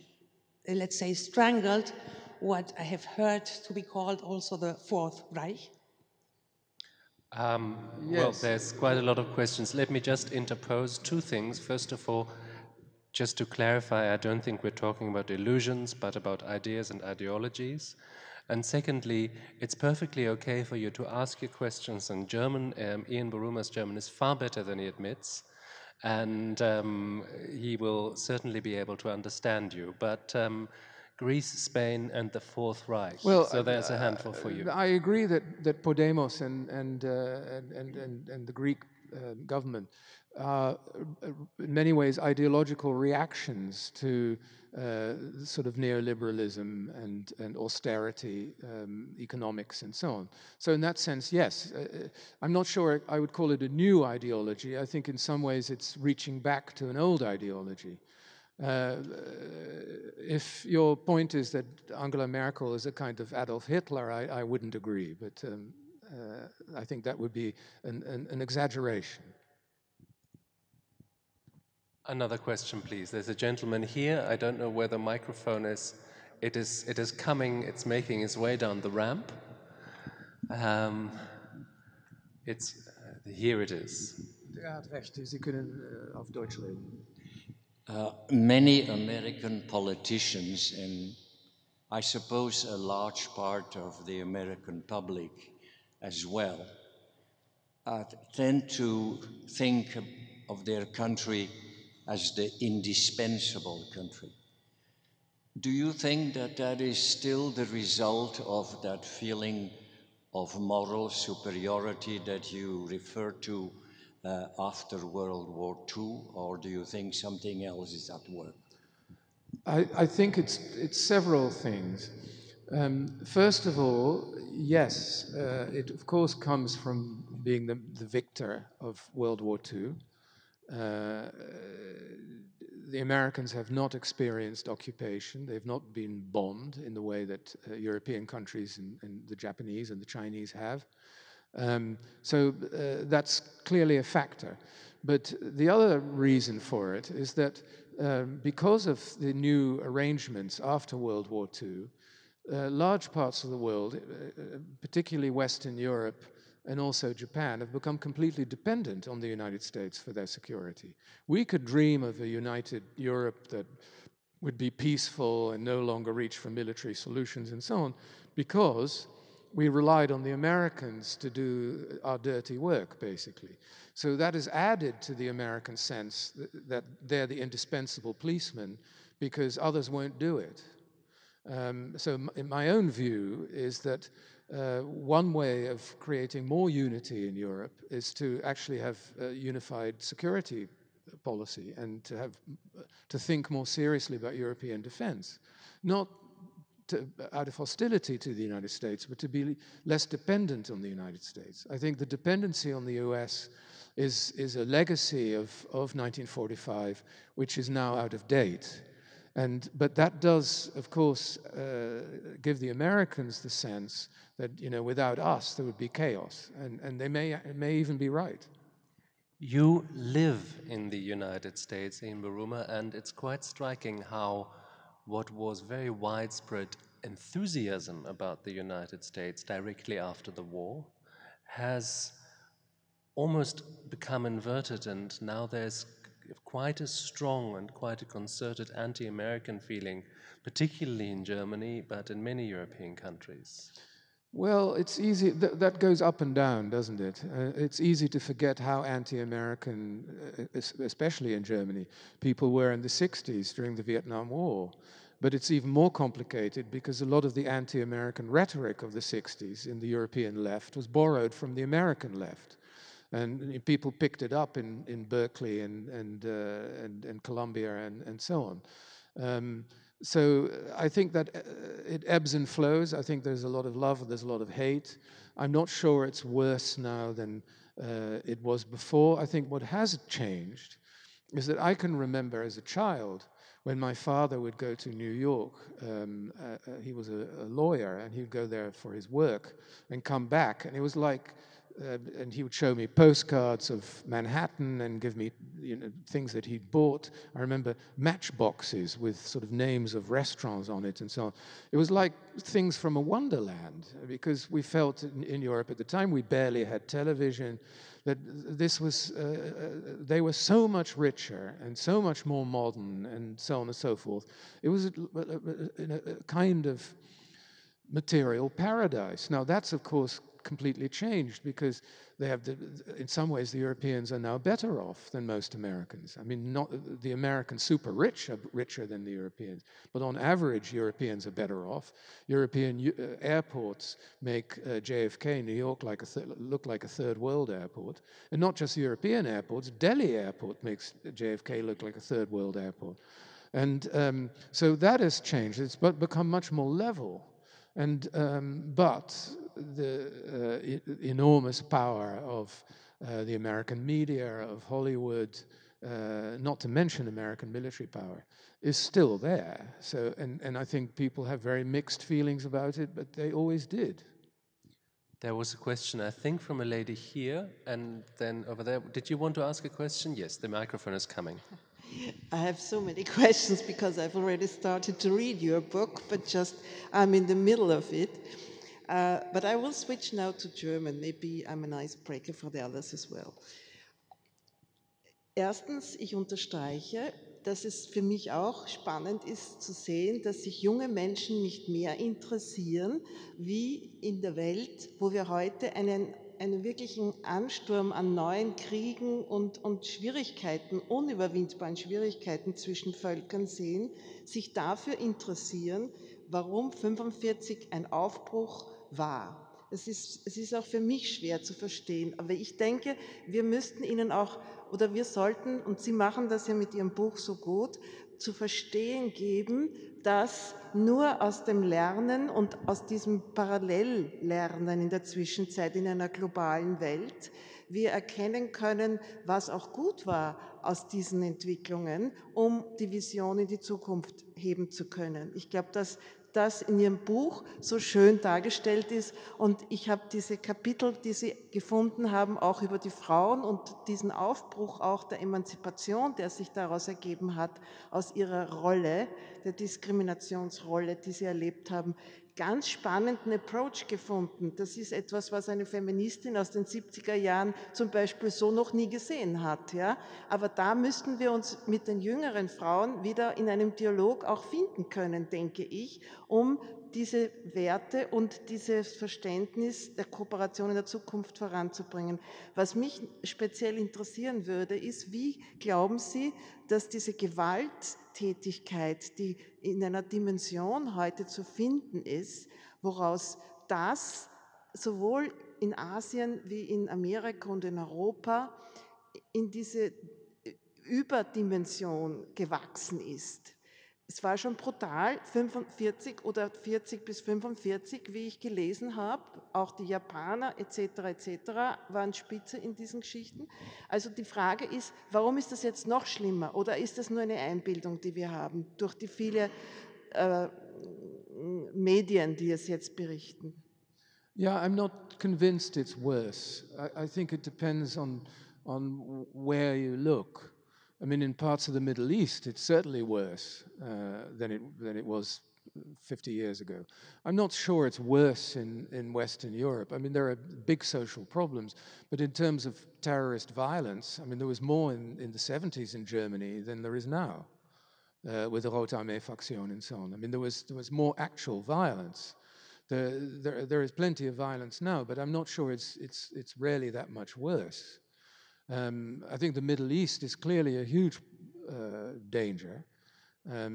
let's say, strangled, what I have heard to be called also the Fourth Reich. Well, there's quite a lot of questions. Let me just interpose two things. First of all, just to clarify, I don't think we're talking about illusions, but about ideas and ideologies. And secondly, it's perfectly okay for you to ask your questions in German. Ian Buruma's German is far better than he admits, and he will certainly be able to understand you. But Greece, Spain, and the Fourth Reich. Well, so there's a handful for you. I agree that Podemos and the Greek government are in many ways ideological reactions to sort of neoliberalism and austerity economics and so on. So in that sense, yes, I'm not sure I would call it a new ideology. I think in some ways it's reaching back to an old ideology. If your point is that Angela Merkel is a kind of Adolf Hitler, I wouldn't agree, but I think that would be an exaggeration. Another question, please. There's a gentleman here. I don't know where the microphone is. It is coming. It's making its way down the ramp. Here it is. Ja, het recht. Sie kunnen auf Deutsch reden. Many American politicians, and I suppose a large part of the American public as well, tend to think of their country as the indispensable country. Do you think that that is still the result of that feeling of moral superiority that you referred to after World War II, or do you think something else is at work? I think it's several things. First of all, yes, it of course comes from being the victor of World War II. The Americans have not experienced occupation. They've not been bombed in the way that European countries and the Japanese and the Chinese have. So that's clearly a factor. But the other reason for it is that because of the new arrangements after World War II, large parts of the world, particularly Western Europe and also Japan, have become completely dependent on the United States for their security. We could dream of a united Europe that would be peaceful and no longer reach for military solutions and so on, because we relied on the Americans to do our dirty work, basically. So that has added to the American sense that they're the indispensable policemen because others won't do it. So in my own view is that one way of creating more unity in Europe is to actually have a unified security policy and to think more seriously about European defense. Not out of hostility to the United States, but to be less dependent on the United States. I think the dependency on the US is a legacy of 1945, which is now out of date. But that does, of course, give the Americans the sense that, without us, there would be chaos. And they may even be right. You live in the United States, Ian Buruma, and it's quite striking how what was very widespread enthusiasm about the United States directly after the war has almost become inverted, and now there's quite a strong and quite a concerted anti-American feeling, particularly in Germany, but in many European countries. Well, it's easy, that goes up and down, doesn't it? It's easy to forget how anti-American, especially in Germany, people were in the 60s during the Vietnam War. But it's even more complicated because a lot of the anti-American rhetoric of the 60s in the European left was borrowed from the American left. And people picked it up in Berkeley and Columbia and so on. So I think that it ebbs and flows. I think there's a lot of love, there's a lot of hate. I'm not sure it's worse now than it was before. I think what has changed is that I can remember as a child when my father would go to New York. He was a lawyer, and he'd go there for his work and come back. And it was like, and he would show me postcards of Manhattan and give me things that he'd bought. I remember matchboxes with sort of names of restaurants on it and so on. It was like things from a wonderland, because we felt in Europe at the time, we barely had television, that this was, they were so much richer and so much more modern and so on and so forth. It was a kind of material paradise. Now that's, of course, completely changed because they have in some ways the Europeans are now better off than most Americans. I mean, not the American super rich are richer than the Europeans, but on average Europeans are better off. European airports make JFK, New York, look like a third world airport. And not just European airports, Delhi airport makes JFK look like a third world airport. And so that has changed. It's become much more level. And but the enormous power of the American media, of Hollywood, not to mention American military power, is still there. So, and I think people have very mixed feelings about it, but they always did. There was a question, I think, from a lady here, and then over there. Did you want to ask a question? Yes, the microphone is coming. I have so many questions because I've already started to read your book, but just I'm in the middle of it. But I will switch now to German. Maybe I'm an icebreaker for the others as well. Erstens, ich unterstreiche, dass es für mich auch spannend ist zu sehen, dass sich junge Menschen nicht mehr interessieren, wie in der Welt, wo wir heute einen wirklichen Ansturm an neuen Kriegen und Schwierigkeiten, unüberwindbaren Schwierigkeiten zwischen Völkern sehen, sich dafür interessieren, warum 1945 ein Aufbruch war. Es ist auch für mich schwer zu verstehen, aber ich denke, wir müssten ihnen auch, oder wir sollten, und Sie machen das ja mit Ihrem Buch so gut, zu verstehen geben, dass nur aus dem Lernen und aus diesem Parallellernen in der Zwischenzeit in einer globalen Welt wir erkennen können, was auch gut war aus diesen Entwicklungen, um die Vision in die Zukunft heben zu können. Ich glaube, dass das in Ihrem Buch so schön dargestellt ist. Und ich habe diese Kapitel, die Sie gefunden haben, auch über die Frauen und diesen Aufbruch auch der Emanzipation, der sich daraus ergeben hat, aus ihrer Rolle, der Diskriminationsrolle, die Sie erlebt haben, ganz spannenden Approach gefunden. Das ist etwas, was eine Feministin aus den 70er Jahren zum Beispiel so noch nie gesehen hat. Ja? Aber da müssten wir uns mit den jüngeren Frauen wieder in einem Dialog auch finden können, denke ich, um diese Werte und dieses Verständnis der Kooperation in der Zukunft voranzubringen. Was mich speziell interessieren würde, ist, wie glauben Sie, dass diese Gewalttätigkeit, die in einer Dimension heute zu finden ist, woraus das sowohl in Asien wie in Amerika und in Europa in diese Überdimension gewachsen ist. Es war schon brutal, 45 oder 40 bis 45, wie ich gelesen habe. Auch die Japaner etc. waren Spitze in diesen Geschichten. Also die Frage ist, warum ist das jetzt noch schlimmer? Oder ist das nur eine Einbildung, die wir haben, durch die vielen Medien, die es jetzt berichten? Yeah, I'm not convinced it's worse. I think it depends on where you look. I mean, in parts of the Middle East, it's certainly worse than it was 50 years ago. I'm not sure it's worse in Western Europe. I mean, there are big social problems, but in terms of terrorist violence, I mean, there was more in the 70s in Germany than there is now with the Rote Armee-Fraktion and so on. I mean, there was more actual violence. There is plenty of violence now, but I'm not sure it's really that much worse. I think the Middle East is clearly a huge danger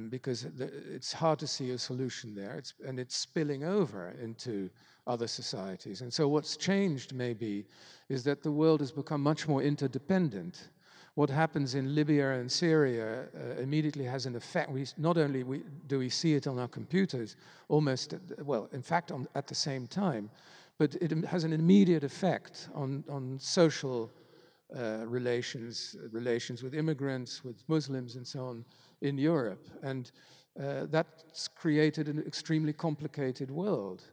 because it's hard to see a solution there, and it's spilling over into other societies. And so what's changed maybe is that the world has become much more interdependent. What happens in Libya and Syria immediately has an effect. Not only do we see it on our computers, almost, in fact, at the same time, but it has an immediate effect on social relations with immigrants, with Muslims, and so on in Europe. And that's created an extremely complicated world.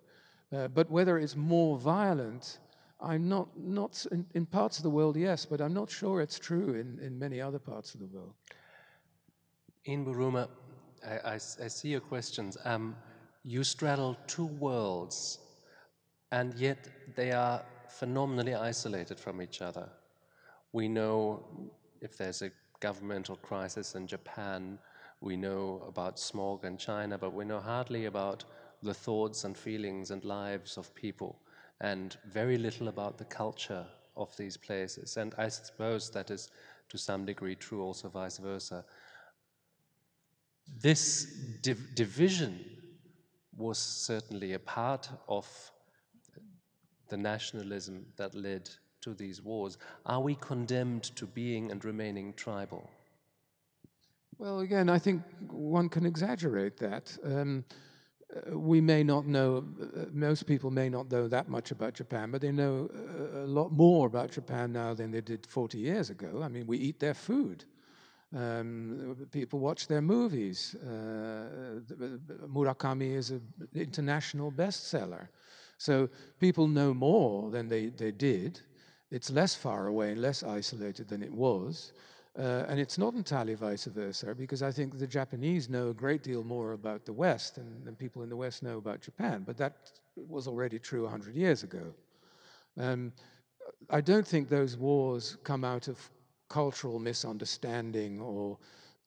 But whether it's more violent, I'm not in parts of the world, yes, but I'm not sure it's true in many other parts of the world. Ian Buruma, I see your questions. You straddle two worlds, and yet they are phenomenally isolated from each other. We know if there's a governmental crisis in Japan, we know about smog in China, but we know hardly about the thoughts and feelings and lives of people, and very little about the culture of these places. And I suppose that is to some degree true also vice versa. This division was certainly a part of the nationalism that led to these wars. Are we condemned to being and remaining tribal? Well, again, I think one can exaggerate that. We may not know, most people may not know that much about Japan, but they know a lot more about Japan now than they did 40 years ago. I mean, we eat their food. People watch their movies. Murakami is an international bestseller. So people know more than they did. It's less far away and less isolated than it was. And it's not entirely vice versa, because I think the Japanese know a great deal more about the West than people in the West know about Japan, but that was already true 100 years ago. I don't think those wars come out of cultural misunderstanding or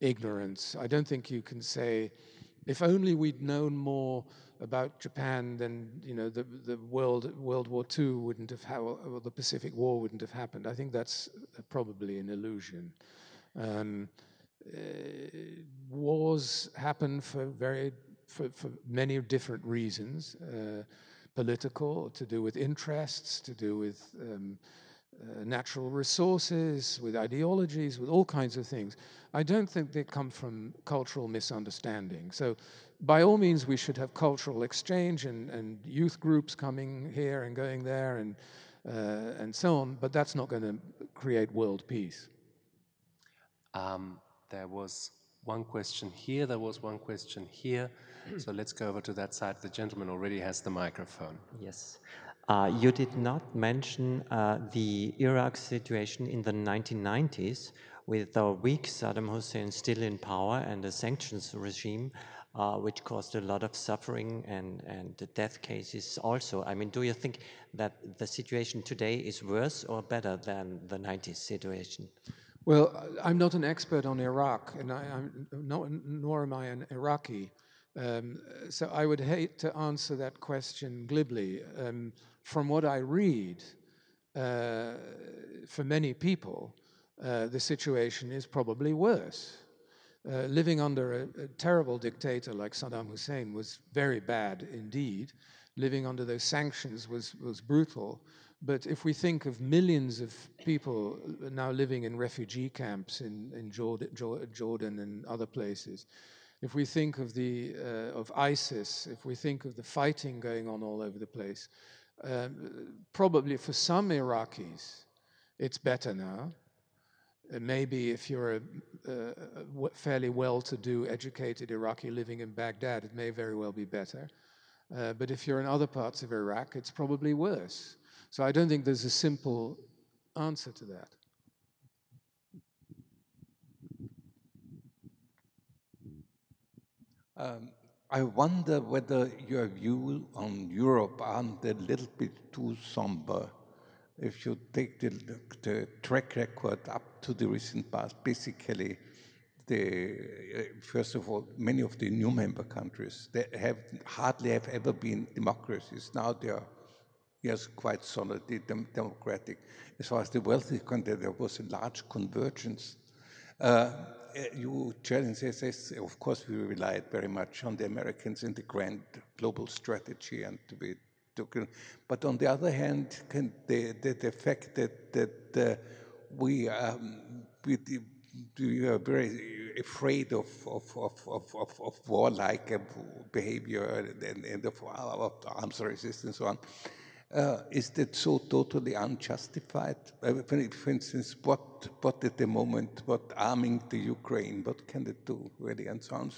ignorance. I don't think you can say, if only we'd known more about Japan, then the World War II wouldn't have happened, or the Pacific War wouldn't have happened. I think that's probably an illusion. Wars happen for many different reasons, political, to do with interests, to do with natural resources, with ideologies, with all kinds of things. I don't think they come from cultural misunderstanding. So by all means, we should have cultural exchange and youth groups coming here and going there and so on, but that's not going to create world peace. There was one question here, there was one question here. So let's go over to that side. The gentleman already has the microphone. Yes. You did not mention the Iraq situation in the 1990s with the weak Saddam Hussein still in power and the sanctions regime, which caused a lot of suffering and the death cases also. I mean, do you think that the situation today is worse or better than the 90s situation? Well, I'm not an expert on Iraq, and nor am I an Iraqi. So I would hate to answer that question glibly. From what I read, for many people, the situation is probably worse. Living under a terrible dictator like Saddam Hussein was very bad indeed. Living under those sanctions was brutal. But if we think of millions of people now living in refugee camps in Jordan and other places, if we think of ISIS, if we think of the fighting going on all over the place, probably for some Iraqis, it's better now. Maybe if you're a fairly well-to-do, educated Iraqi living in Baghdad, it may very well be better. But if you're in other parts of Iraq, it's probably worse. So I don't think there's a simple answer to that. I wonder whether your view on Europe aren't a little bit too somber. If you take the track record up to the recent past, basically, first of all, many of the new member countries, they hardly have ever been democracies. Now they are, yes, quite solidly democratic. As far as the wealth is concerned, there was a large convergence. You challenge this, of course, we relied very much on the Americans in the grand global strategy, and but on the other hand, the fact that we are very afraid of warlike behavior and of arms resistance and so on. Is that so totally unjustified? For instance, what at the moment, what arming the Ukraine, what can it do, really, and so on?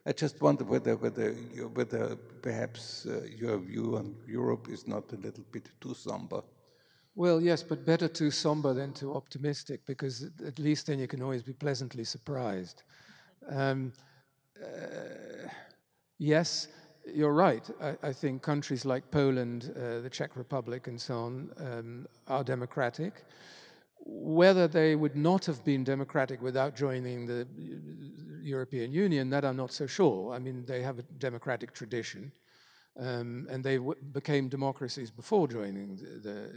I just wonder whether perhaps your view on Europe is not a little bit too somber. Well, yes, but better too somber than too optimistic, because at least then you can always be pleasantly surprised. Yes, you're right. I think countries like Poland, the Czech Republic, and so on are democratic. Whether they would not have been democratic without joining the European Union, that I'm not so sure. I mean, they have a democratic tradition, and they became democracies before joining the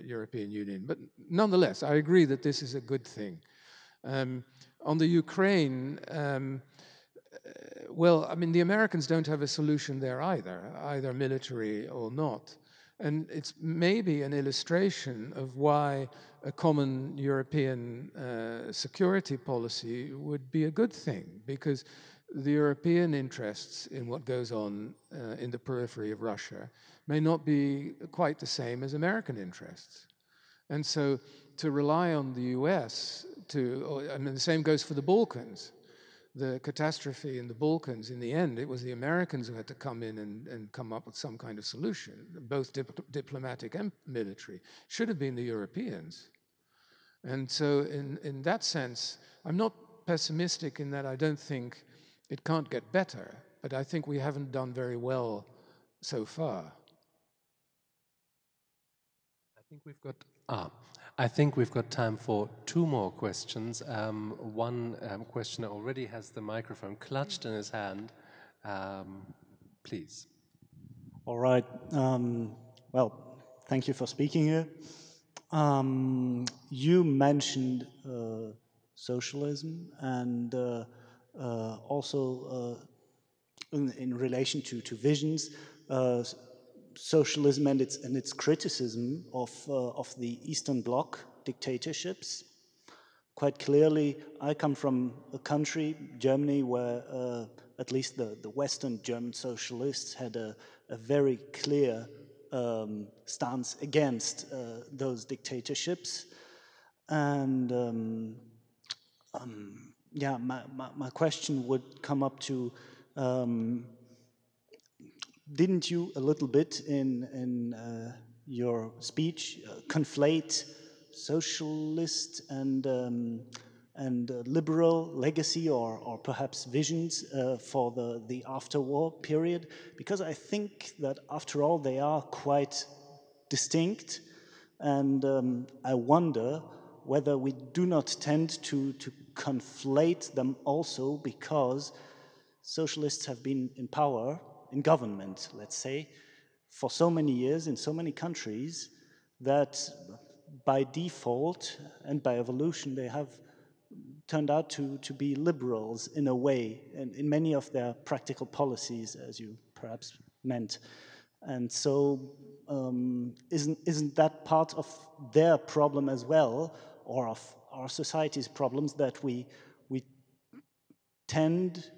European Union. But nonetheless, I agree that this is a good thing. On the Ukraine, well, I mean, the Americans don't have a solution there either military or not. And it's maybe an illustration of why a common European security policy would be a good thing, because the European interests in what goes on in the periphery of Russia may not be quite the same as American interests. And so to rely on the US I mean, the same goes for the Balkans. The catastrophe in the Balkans, in the end, it was the Americans who had to come in and come up with some kind of solution, both diplomatic and military. Should have been the Europeans. And so in that sense, I'm not pessimistic in that I don't think it can't get better, but I think we haven't done very well so far. I think we've got time for two more questions. One questioner already has the microphone clutched in his hand. Please. All right. Well, thank you for speaking here. You mentioned socialism, and also in relation to visions, socialism and its criticism of the Eastern Bloc dictatorships. Quite clearly, I come from a country, Germany, where at least the Western German socialists had a very clear stance against those dictatorships. And yeah, my question would come up to, didn't you a little bit in your speech conflate socialist and liberal legacy or perhaps visions for the after-war period? Because I think that after all they are quite distinct, and I wonder whether we do not tend to conflate them also, because socialists have been in power, in government, let's say, for so many years in so many countries that by default and by evolution they have turned out to be liberals in a way, and in many of their practical policies, as you perhaps meant. And so isn't that part of their problem as well, or of our society's problems, that we tend,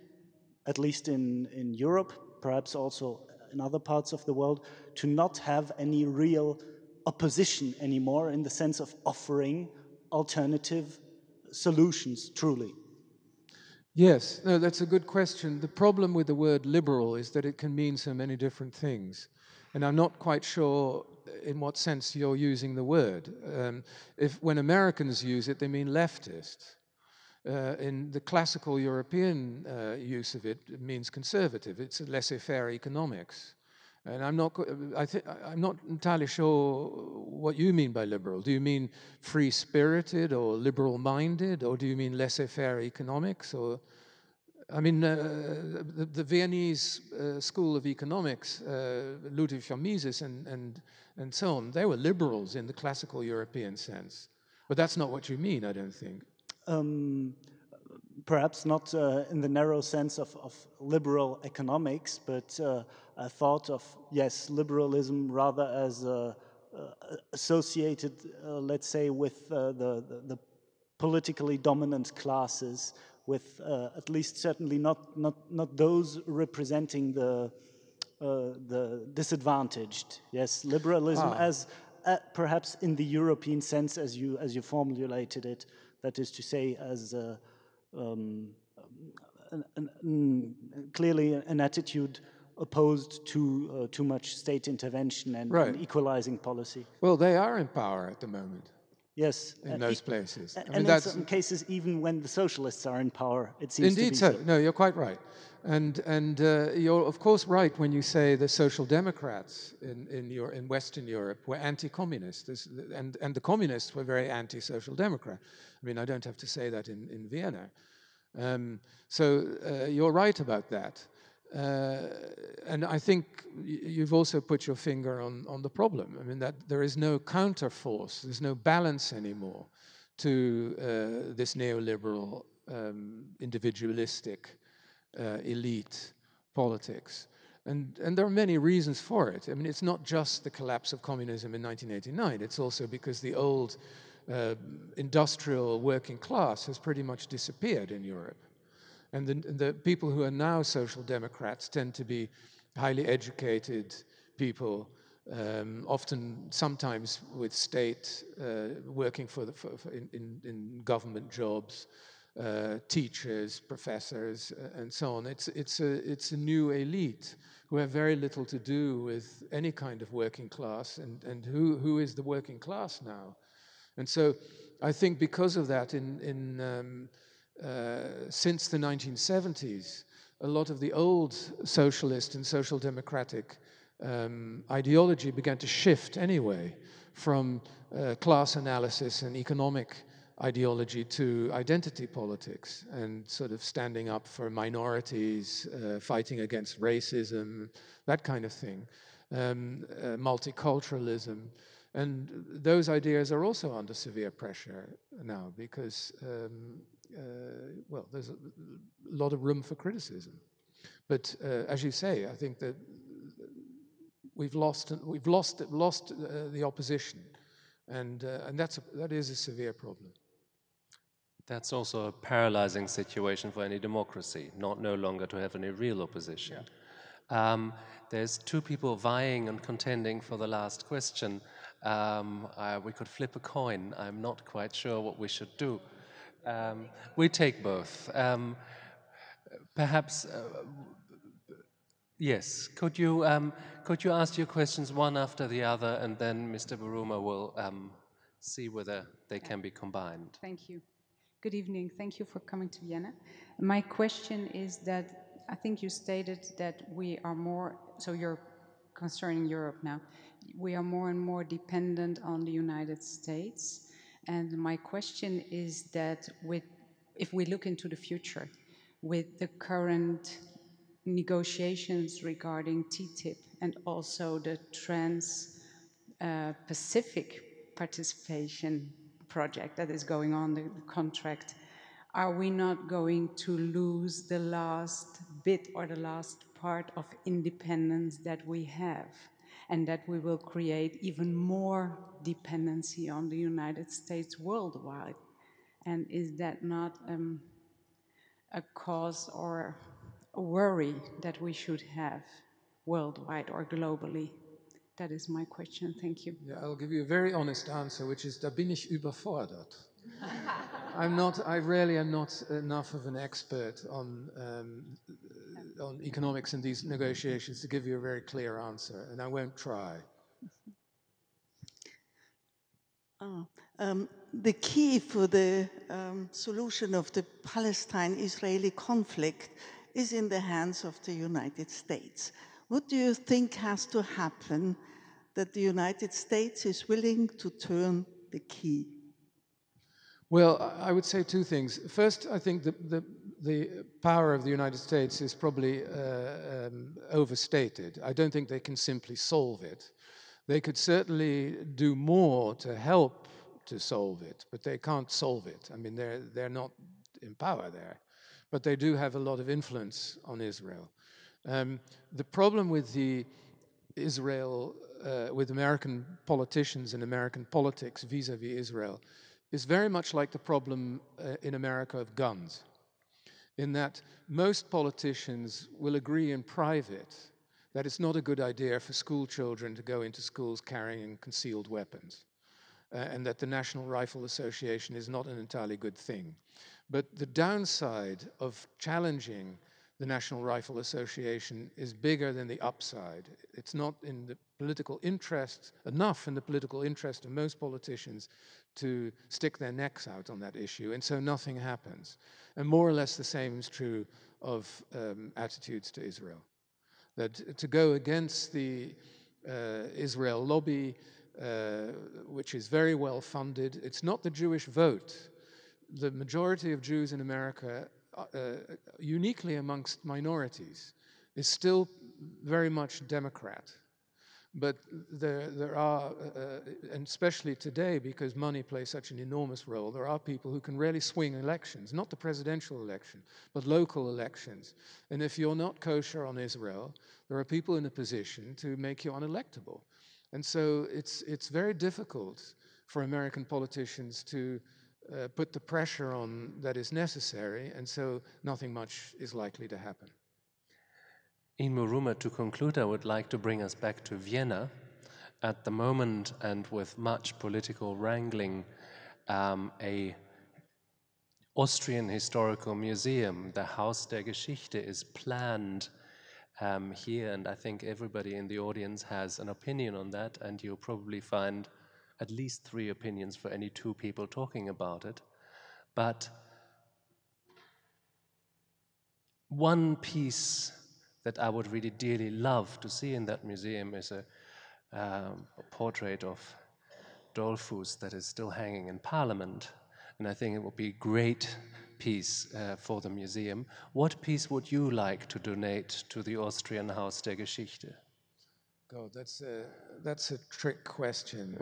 at least in Europe, perhaps also in other parts of the world, to not have any real opposition anymore in the sense of offering alternative solutions, truly? Yes, no, that's a good question. The problem with the word liberal is that it can mean so many different things. And I'm not quite sure in what sense you're using the word. When Americans use it, they mean leftist. In the classical European use of it, it means conservative. It's a laissez-faire economics. And I'm not entirely sure what you mean by liberal. Do you mean free-spirited or liberal-minded, or do you mean laissez-faire economics? Or, I mean, the Viennese school of economics, Ludwig von Mises and so on, they were liberals in the classical European sense. But that's not what you mean, I don't think. Perhaps not in the narrow sense of liberal economics, but I thought of, yes, liberalism rather as associated, let's say, with the politically dominant classes, with at least certainly not those representing the disadvantaged. Yes, liberalism as perhaps in the European sense, as you formulated it, that is to say, as clearly an attitude opposed to too much state intervention and equalizing policy. Well, they are in power at the moment. Yes. In those places. And in some cases, even when the socialists are in power, it seems indeed to be so. No, you're quite right. And you're, of course, right when you say the Social Democrats in Western Europe were anti-communist, and the communists were very anti-Social Democrat. I mean, I don't have to say that in Vienna. So you're right about that. And I think you've also put your finger on the problem. I mean, that there is no counterforce, there's no balance anymore to this neoliberal, individualistic elite politics. And there are many reasons for it. I mean, it's not just the collapse of communism in 1989, it's also because the old industrial working class has pretty much disappeared in Europe. And the people who are now social democrats tend to be highly educated people, often sometimes with state, working in government jobs, teachers, professors, and so on. It's a new elite who have very little to do with any kind of working class. And who is the working class now? And so I think because of that, since the 1970s, a lot of the old socialist and social democratic ideology began to shift anyway from class analysis and economic ideology to identity politics and sort of standing up for minorities, fighting against racism, that kind of thing, multiculturalism. And those ideas are also under severe pressure now because, well, there's a lot of room for criticism. But as you say, I think that we've lost the opposition, and that is a severe problem. That's also a paralyzing situation for any democracy, no longer to have any real opposition. Yeah. There's two people vying and contending for the last question. We could flip a coin. I'm not quite sure what we should do. We take both. Perhaps, yes. Could you ask your questions one after the other, and then Mr. Buruma will see whether they can be combined. Thank you. Good evening. Thank you for coming to Vienna. My question is that I think you stated that we are more, so you're concerning Europe now, we are more and more dependent on the United States. And my question is that if we look into the future, with the current negotiations regarding TTIP and also the Trans-Pacific participation project that is going on, the contract, are we not going to lose the last bit or the last part of independence that we have, and that we will create even more dependency on the United States worldwide? And is that not a cause or a worry that we should have worldwide or globally? That is my question. Thank you. Yeah, I'll give you a very honest answer, which is, da bin ich überfordert. I really am not enough of an expert on economics in these negotiations to give you a very clear answer, and I won't try. The key for the solution of the Palestine-Israeli conflict is in the hands of the United States. What do you think has to happen that the United States is willing to turn the key? Well, I would say two things. First, I think the power of the United States is probably overstated. I don't think they can simply solve it. They could certainly do more to help to solve it, but they can't solve it. I mean, they're not in power there, but they do have a lot of influence on Israel. The problem with with American politicians and American politics vis-a-vis Israel is very much like the problem in America of guns, in that most politicians will agree in private that it's not a good idea for school children to go into schools carrying concealed weapons, and that the National Rifle Association is not an entirely good thing. But the downside of challenging the National Rifle Association is bigger than the upside. It's not in the political interest, enough in the political interest of most politicians to stick their necks out on that issue, and so nothing happens. And more or less the same is true of attitudes to Israel. That to go against the Israel lobby, which is very well funded, it's not the Jewish vote. The majority of Jews in America, uniquely amongst minorities, is still very much Democrat. But there are, and especially today, because money plays such an enormous role, there are people who can really swing elections, not the presidential election, but local elections. And if you're not kosher on Israel, there are people in a position to make you unelectable. And so it's very difficult for American politicians to put the pressure on that is necessary, and so nothing much is likely to happen. Ian Buruma, to conclude, I would like to bring us back to Vienna. At the moment, and with much political wrangling, a Austrian historical museum, the Haus der Geschichte, is planned here, and I think everybody in the audience has an opinion on that, and you'll probably find at least 3 opinions for any 2 people talking about it. But one piece that I would really dearly love to see in that museum is a portrait of Dollfuss that is still hanging in Parliament, and I think it would be a great piece for the museum. What piece would you like to donate to the Austrian Haus der Geschichte? God, that's a trick question.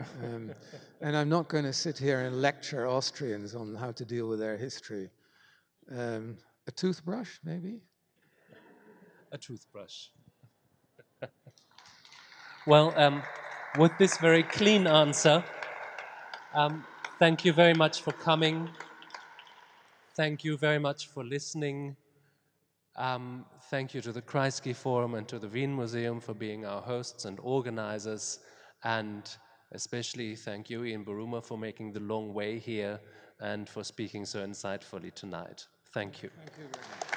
And I'm not going to sit here and lecture Austrians on how to deal with their history. A toothbrush, maybe? A toothbrush. Well, with this very clean answer, thank you very much for coming. Thank you very much for listening. Thank you to the Kreisky Forum and to the Wien Museum for being our hosts and organizers. And especially thank you, Ian Buruma, for making the long way here and for speaking so insightfully tonight. Thank you. Thank you very much.